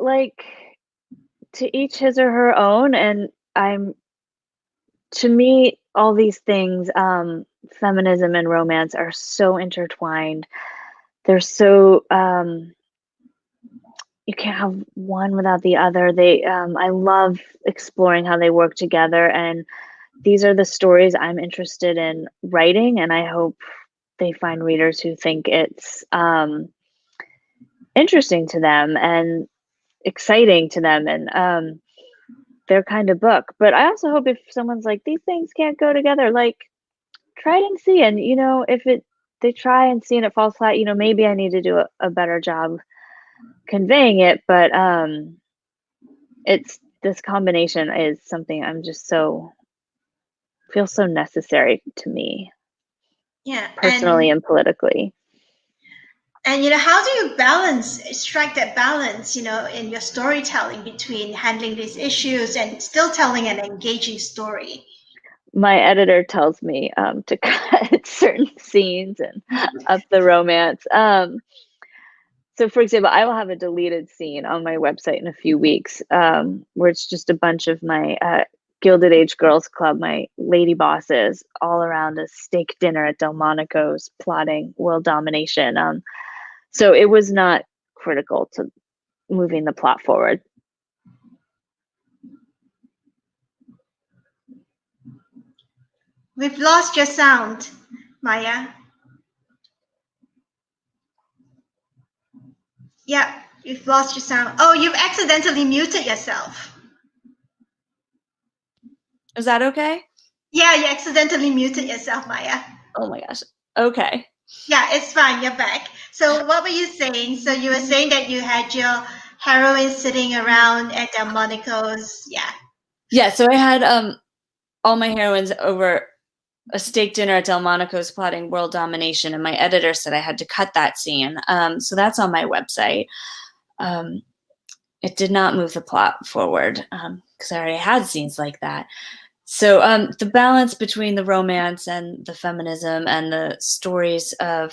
Speaker 2: Like, to each his or her own, and to me, all these things, feminism and romance, are so intertwined. They're so you can't have one without the other. I love exploring how they work together, and these are the stories I'm interested in writing, and I hope they find readers who think it's interesting to them and exciting to them, and their kind of book. But I also hope if someone's like, these things can't go together, like, try it and see. And if they try and see and it falls flat, maybe I need to do a better job conveying it. But it's this combination is something I'm just feels so necessary to me.
Speaker 1: Yeah,
Speaker 2: personally and politically.
Speaker 1: And how do you strike that balance, in your storytelling between handling these issues and still telling an engaging story?
Speaker 2: My editor tells me to cut certain scenes and up the romance. So, for example, I will have a deleted scene on my website in a few weeks, where it's just a bunch of my Gilded Age Girls Club, my lady bosses, all around a steak dinner at Delmonico's, plotting world domination. So it was not critical to moving the plot forward.
Speaker 1: We've lost your sound, Maya. Yeah, you've lost your sound. Oh, you've accidentally muted yourself.
Speaker 2: Is that okay?
Speaker 1: Yeah, you accidentally muted yourself, Maya.
Speaker 2: Oh my gosh. Okay.
Speaker 1: Yeah, it's fine. You're back. So what were you saying? So you were saying that you had your heroines sitting around at Delmonico's. Yeah.
Speaker 2: Yeah, so I had all my heroines over a steak dinner at Delmonico's plotting world domination, and my editor said I had to cut that scene. So that's on my website. It did not move the plot forward because I already had scenes like that. So the balance between the romance and the feminism and the stories of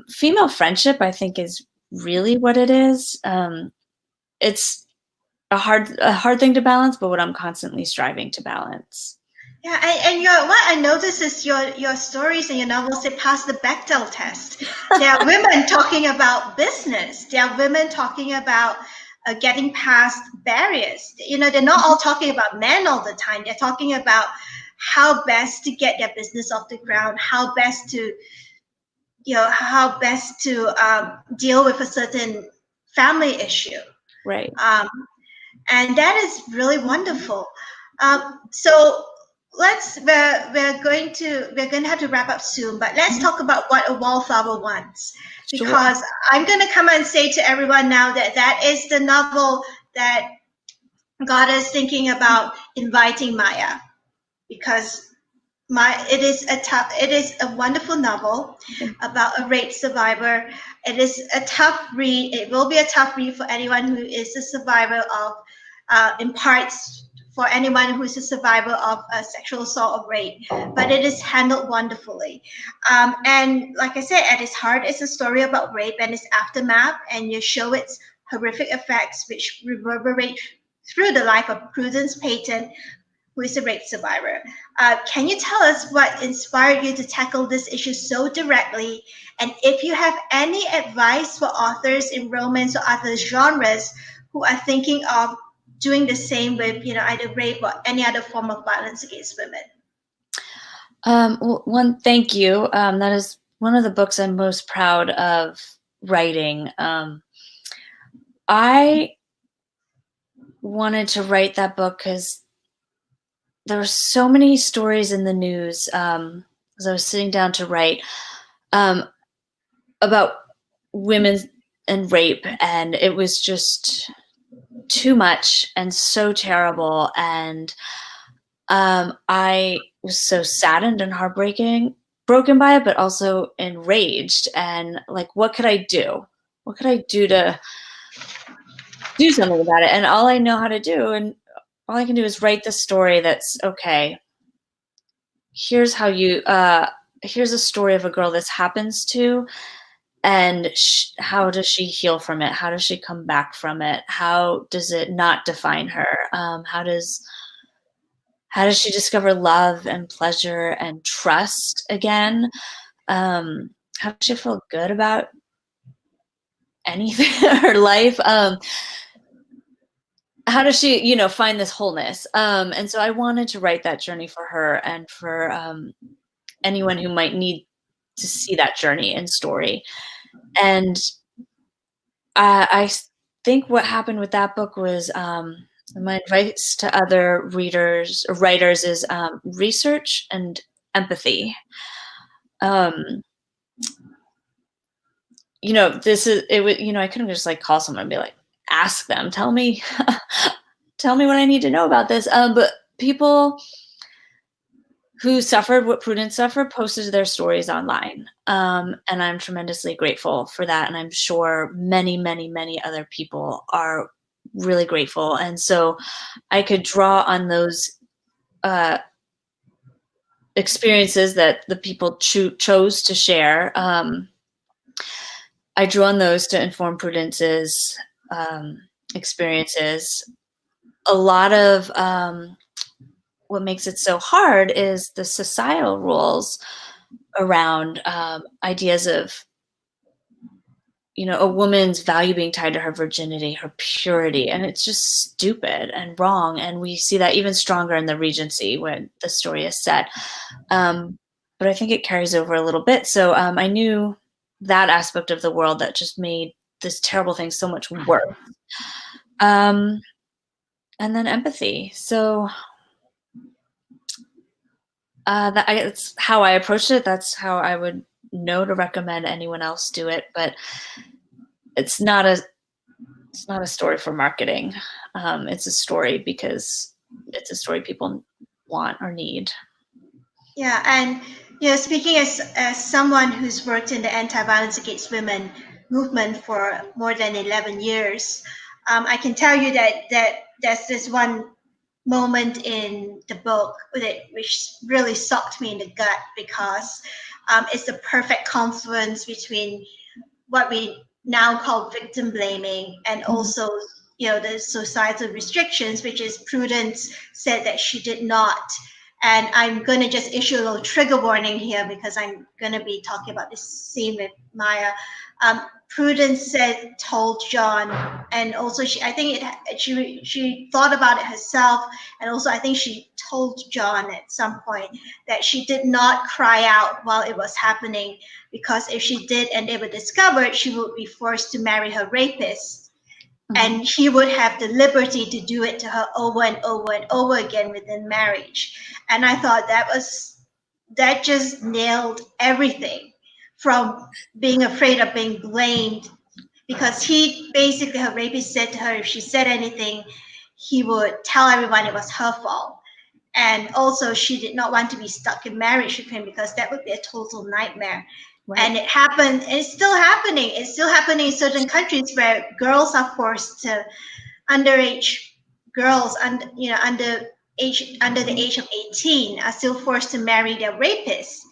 Speaker 2: female friendship, I think, is really what it is. It's a hard thing to balance, but what I'm constantly striving to balance.
Speaker 1: Yeah, and what I noticed is your stories and your novels, they pass the Bechdel test. There are women talking about business. There are women talking about getting past barriers. They're not all talking about men all the time. They're talking about how best to get their business off the ground, how best to deal with a certain family issue.
Speaker 2: Right.
Speaker 1: And that is really wonderful. So we're going to have to wrap up soon, but let's talk about what a wallflower wants, because
Speaker 2: Sure.
Speaker 1: I'm going to come and say to everyone now that that is the novel that got us thinking about inviting Maya, because it is a wonderful novel about a rape survivor. It is a tough read. It will be a tough read for anyone who is a survivor of, in parts, for anyone who is a survivor of a sexual assault or rape. But it is handled wonderfully. And like I said, at its heart, it's a story about rape and its aftermath, and you show its horrific effects, which reverberate through the life of Prudence Payton, who is a rape survivor. Can you tell us what inspired you to tackle this issue so directly? And if you have any advice for authors in romance or other genres who are thinking of doing the same with, either rape or any other form of violence against women?
Speaker 2: Well, thank you. That is one of the books I'm most proud of writing. I wanted to write that book because there were so many stories in the news as I was sitting down to write about women and rape, and it was just too much and so terrible. And I was so saddened and broken by it, but also enraged. And like, what could I do? What could I do to do something about it? And all I know how to do, and all I can do, is write the story that's okay. Here's how you. Here's a story of a girl this happens to, and how does she heal from it? How does she come back from it? How does it not define her? How does she discover love and pleasure and trust again? How does she feel good about anything in her life? How does she, find this wholeness? And so I wanted to write that journey for her and for anyone who might need to see that journey and story. And I think what happened with that book was my advice to other readers or writers is research and empathy. This is it would I couldn't just like call someone and be like, ask them, tell me tell me what I need to know about this. But people who suffered what Prudence suffered posted their stories online. And I'm tremendously grateful for that. And I'm sure many, many, many other people are really grateful. And so I could draw on those experiences that the people chose to share. I drew on those to inform Prudence's experiences. A lot of what makes it so hard is the societal rules around ideas of, a woman's value being tied to her virginity, her purity, and it's just stupid and wrong. And we see that even stronger in the Regency when the story is set. But I think it carries over a little bit. So I knew that aspect of the world that just made
Speaker 3: this terrible thing so much worse. And then empathy. So that's how I approached it. That's how I would know to recommend anyone else do it. But it's not a story for marketing. It's a story because it's a story people want or need.
Speaker 1: Yeah, and speaking as someone who's worked in the anti-violence against women movement for more than 11 years, I can tell you that there's this one moment in the book which really sucked me in the gut, because it's the perfect confluence between what we now call victim blaming and also the societal restrictions, which is Prudence said that she did not. And I'm going to just issue a little trigger warning here, because I'm going to be talking about this scene with Maya. Prudence told John, and also she thought about it herself, and also I think she told John at some point that she did not cry out while it was happening, because if she did and they were discovered, she would be forced to marry her rapist. And he would have the liberty to do it to her over and over and over again within marriage. And I thought that just nailed everything, from being afraid of being blamed, because her rapist said to her, if she said anything, he would tell everyone it was her fault. And also she did not want to be stuck in marriage with him, because that would be a total nightmare. Right. And it happened, and it's still happening. It's still happening in certain countries where girls are forced to, underage girls under the age of 18 are still forced to marry their rapists.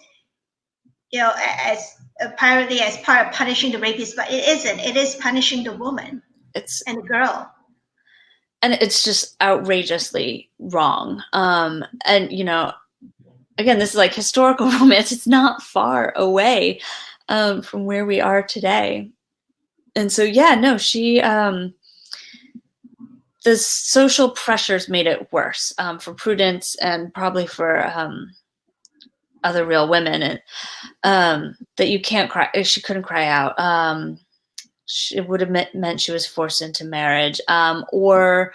Speaker 1: As apparently as part of punishing the rapist, but it isn't. It is punishing the woman and the girl.
Speaker 3: And it's just outrageously wrong. And again, this is like historical romance. It's not far away from where we are today. And so, she, the social pressures made it worse for Prudence and probably for other real women, and that you can't cry. She couldn't cry out. It would have meant she was forced into marriage, or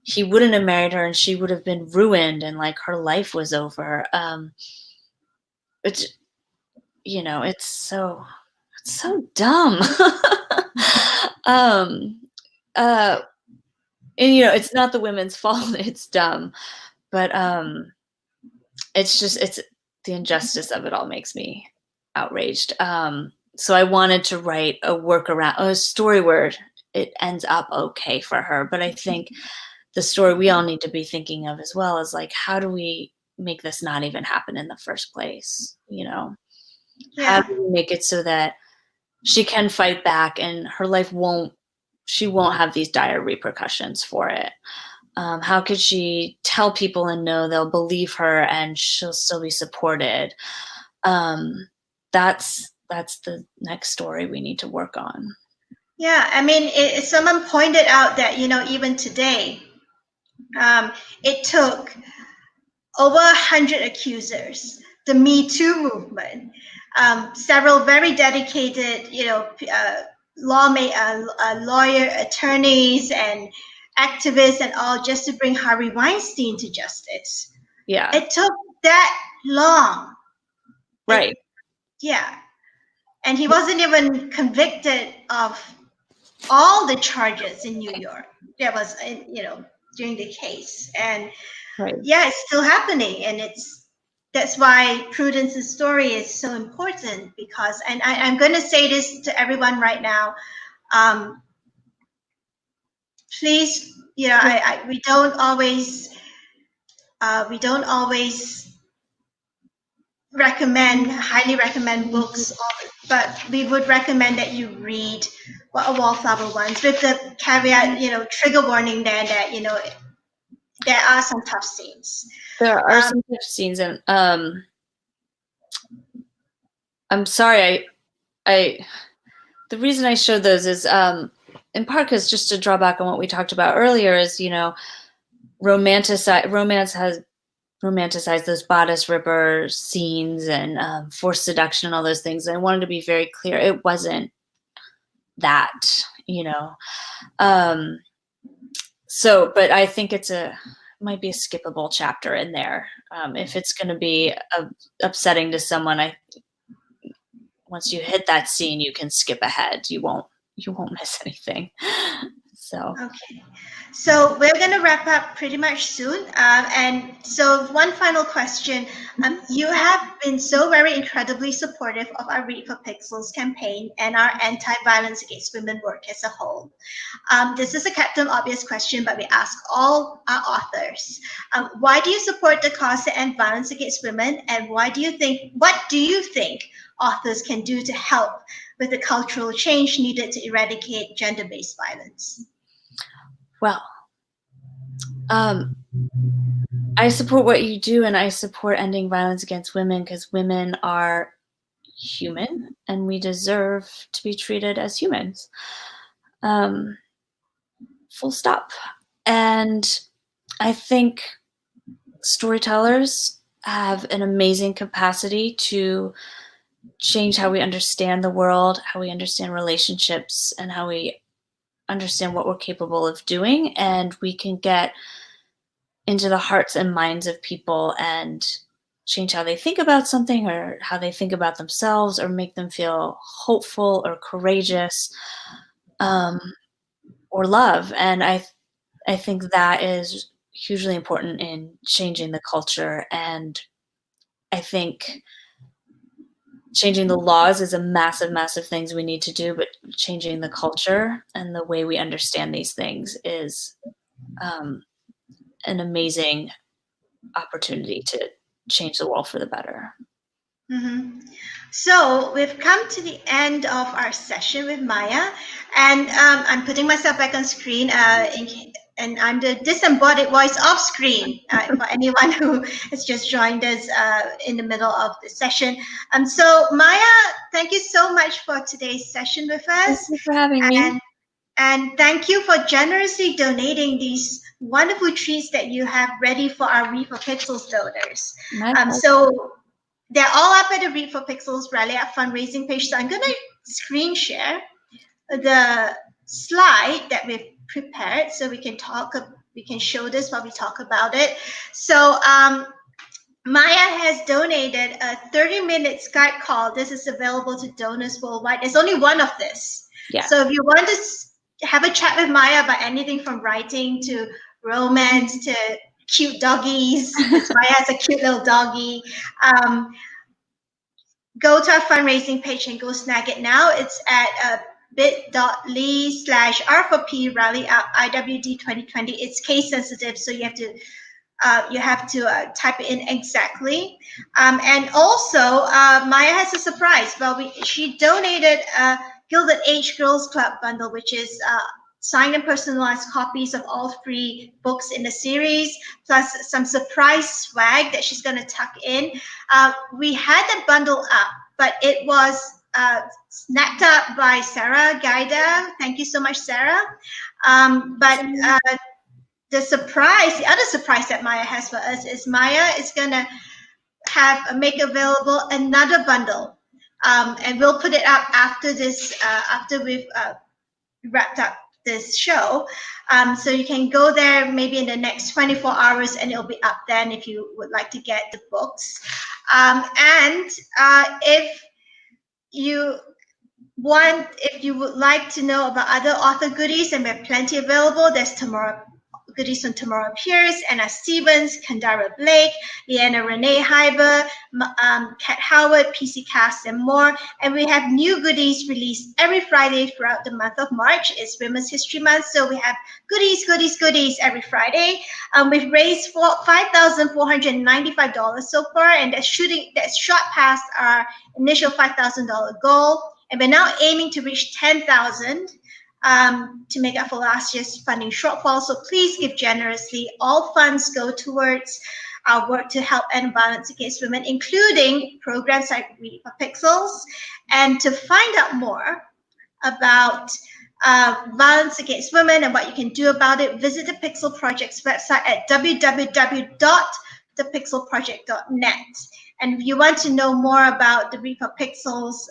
Speaker 3: he wouldn't have married her and she would have been ruined and like her life was over. It's so dumb. And it's not the women's fault, it's dumb, but it's the injustice of it all makes me outraged. So I wanted to write a story where it ends up okay for her, but I think the story we all need to be thinking of as well is like, how do we make this not even happen in the first place? How do we make it so that she can fight back and her life she won't have these dire repercussions for it? How could she tell people and know they'll believe her and she'll still be supported? That's the next story we need to work on.
Speaker 1: Yeah, I mean, someone pointed out that, even today, it took over 100 accusers, the Me Too movement, several very dedicated, lawyer, attorneys, and activists, and all, just to bring Harvey Weinstein to justice.
Speaker 3: Yeah,
Speaker 1: it took that long.
Speaker 3: Right.
Speaker 1: And he wasn't even convicted of all the charges in New York. That was, during the case, and
Speaker 3: right.
Speaker 1: It's still happening, and that's why Prudence's story is so important, because, and I'm going to say this to everyone right now, please, we don't always highly recommend books, but we would recommend that you read What a Wallflower Wants, with the caveat, trigger warning there, that there are some tough scenes.
Speaker 3: There are some tough scenes, and I'm sorry, the reason I showed those is in part because, just to draw back on what we talked about earlier, is romance has romanticized those bodice ripper scenes and forced seduction and all those things. And I wanted to be very clear, it wasn't that, you know. So, but I think might be a skippable chapter in there. If it's going to be upsetting to someone, once you hit that scene, you can skip ahead. You won't miss anything. So.
Speaker 1: Okay. So we're going to wrap up pretty much soon. And so one final question. You have been so very incredibly supportive of our Read for Pixels campaign and our anti-violence against women work as a whole. This is a Captain Obvious question, but we ask all our authors. Why do you support the cause to end violence against women? And what do you think authors can do to help with the cultural change needed to eradicate gender-based violence?
Speaker 3: Well, I support what you do, and I support ending violence against women because women are human and we deserve to be treated as humans. Full stop. And I think storytellers have an amazing capacity to change how we understand the world, how we understand relationships, and how we understand what we're capable of doing. And we can get into the hearts and minds of people and change how they think about something or how they think about themselves, or make them feel hopeful or courageous, or love. And I think that is hugely important in changing the culture. And I think changing the laws is a massive, massive things we need to do, but changing the culture and the way we understand these things is an amazing opportunity to change the world for the better.
Speaker 1: Mm-hmm. So we've come to the end of our session with Maya, and I'm putting myself back on screen, and I'm the disembodied voice off screen for anyone who has just joined us in the middle of the session. So Maya, thank you so much for today's session with us.
Speaker 3: Thank you for having me.
Speaker 1: And thank you for generously donating these wonderful treats that you have ready for our Read for Pixels donors. So they're all up at the Read for Pixels Rally Up fundraising page. So I'm going to screen share the slide that we've prepared so we can show this while we talk about it. So Maya has donated a 30-minute Skype call. This is available to donors worldwide. There's only one of this.
Speaker 3: Yeah.
Speaker 1: So if you want to have a chat with Maya about anything from writing to romance to cute doggies, because Maya has a cute little doggy, go to our fundraising page and go snag it now. It's at bit.ly/R4P Rally Up IWD 2020. It's case sensitive, so you have to type it in exactly. And also, Maya has a surprise. Well, she donated a GILDED Age Girls Club bundle, which is signed and personalized copies of all 3 books in the series, plus some surprise swag that she's going to tuck in. We had the bundle up, but it was snapped up by Sarah Gaida. Thank you so much, Sarah. But the other surprise that Maya has for us is Maya is going to make available another bundle. And we'll put it up after this, after we've wrapped up this show. So you can go there maybe in the next 24 hours and it'll be up then if you would like to get the books. And if you would like to know about other author goodies, and we have plenty available, there's goodies from Tamara Pierce, Anna Stevens, Kandara Blake, Leanna Renee Heiber, Kat Howard, PC Cast, and more. And we have new goodies released every Friday throughout the month of March. It's Women's History Month, so we have goodies every Friday. We've raised $5,495 so far, and that's shot past our initial $5,000 goal. And we're now aiming to reach 10,000. To make up for last year's funding shortfall. So please give generously. All funds go towards our work to help end violence against women, including programs like Read for Pixels. And to find out more about violence against women and what you can do about it, visit the Pixel Project's website at www.thepixelproject.net. And if you want to know more about the Read for Pixels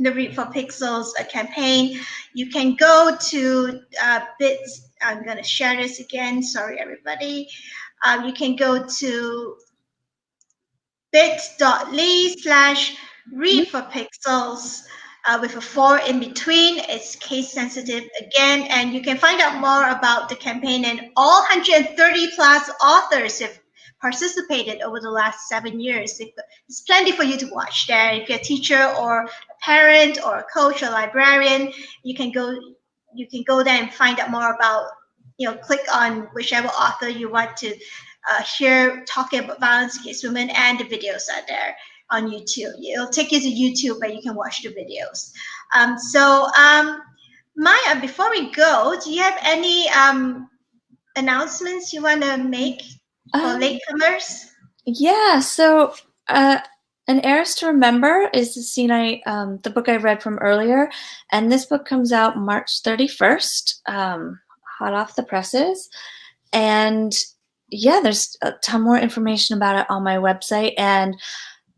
Speaker 1: the Read for Pixels campaign, you can go to bits. I'm going to share this again. Sorry, everybody. You can go to bit.ly/read for pixels with a 4 in between. It's case sensitive again, and you can find out more about the campaign, and all 130 plus authors have participated over the last 7 years. There's plenty for you to watch there. If you're a teacher or a parent or a coach or librarian, you can go there and find out more about, click on whichever author you want to hear talking about violence against women, and the videos are there on YouTube. It'll take you to YouTube where you can watch the videos. Maya, before we go, do you have any announcements you want to make for latecomers?
Speaker 3: Yeah, so An Heiress to Remember is the book I read from earlier, and this book comes out March 31st, hot off the presses. And yeah, there's a ton more information about it on my website, and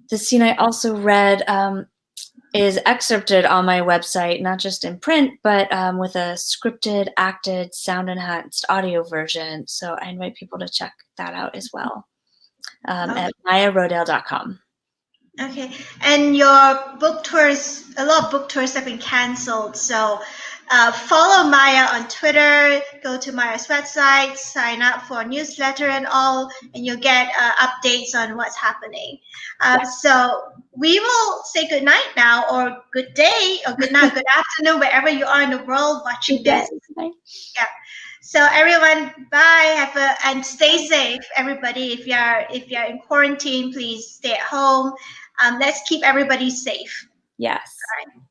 Speaker 3: the scene I also read is excerpted on my website, not just in print, but with a scripted, acted, sound-enhanced audio version. So I invite people to check that out as well at mayarodale.com.
Speaker 1: Okay, and your book tours, a lot of book tours have been canceled, so follow Maya on Twitter, go to Maya's website, sign up for a newsletter and all, and you'll get updates on what's happening. So we will say good night now, or good day, or good night, good afternoon, wherever you are in the world watching this. Yeah. So everyone, bye. And stay safe, everybody. If you're in quarantine, please stay at home. Let's keep everybody safe.
Speaker 3: Yes.
Speaker 1: All right.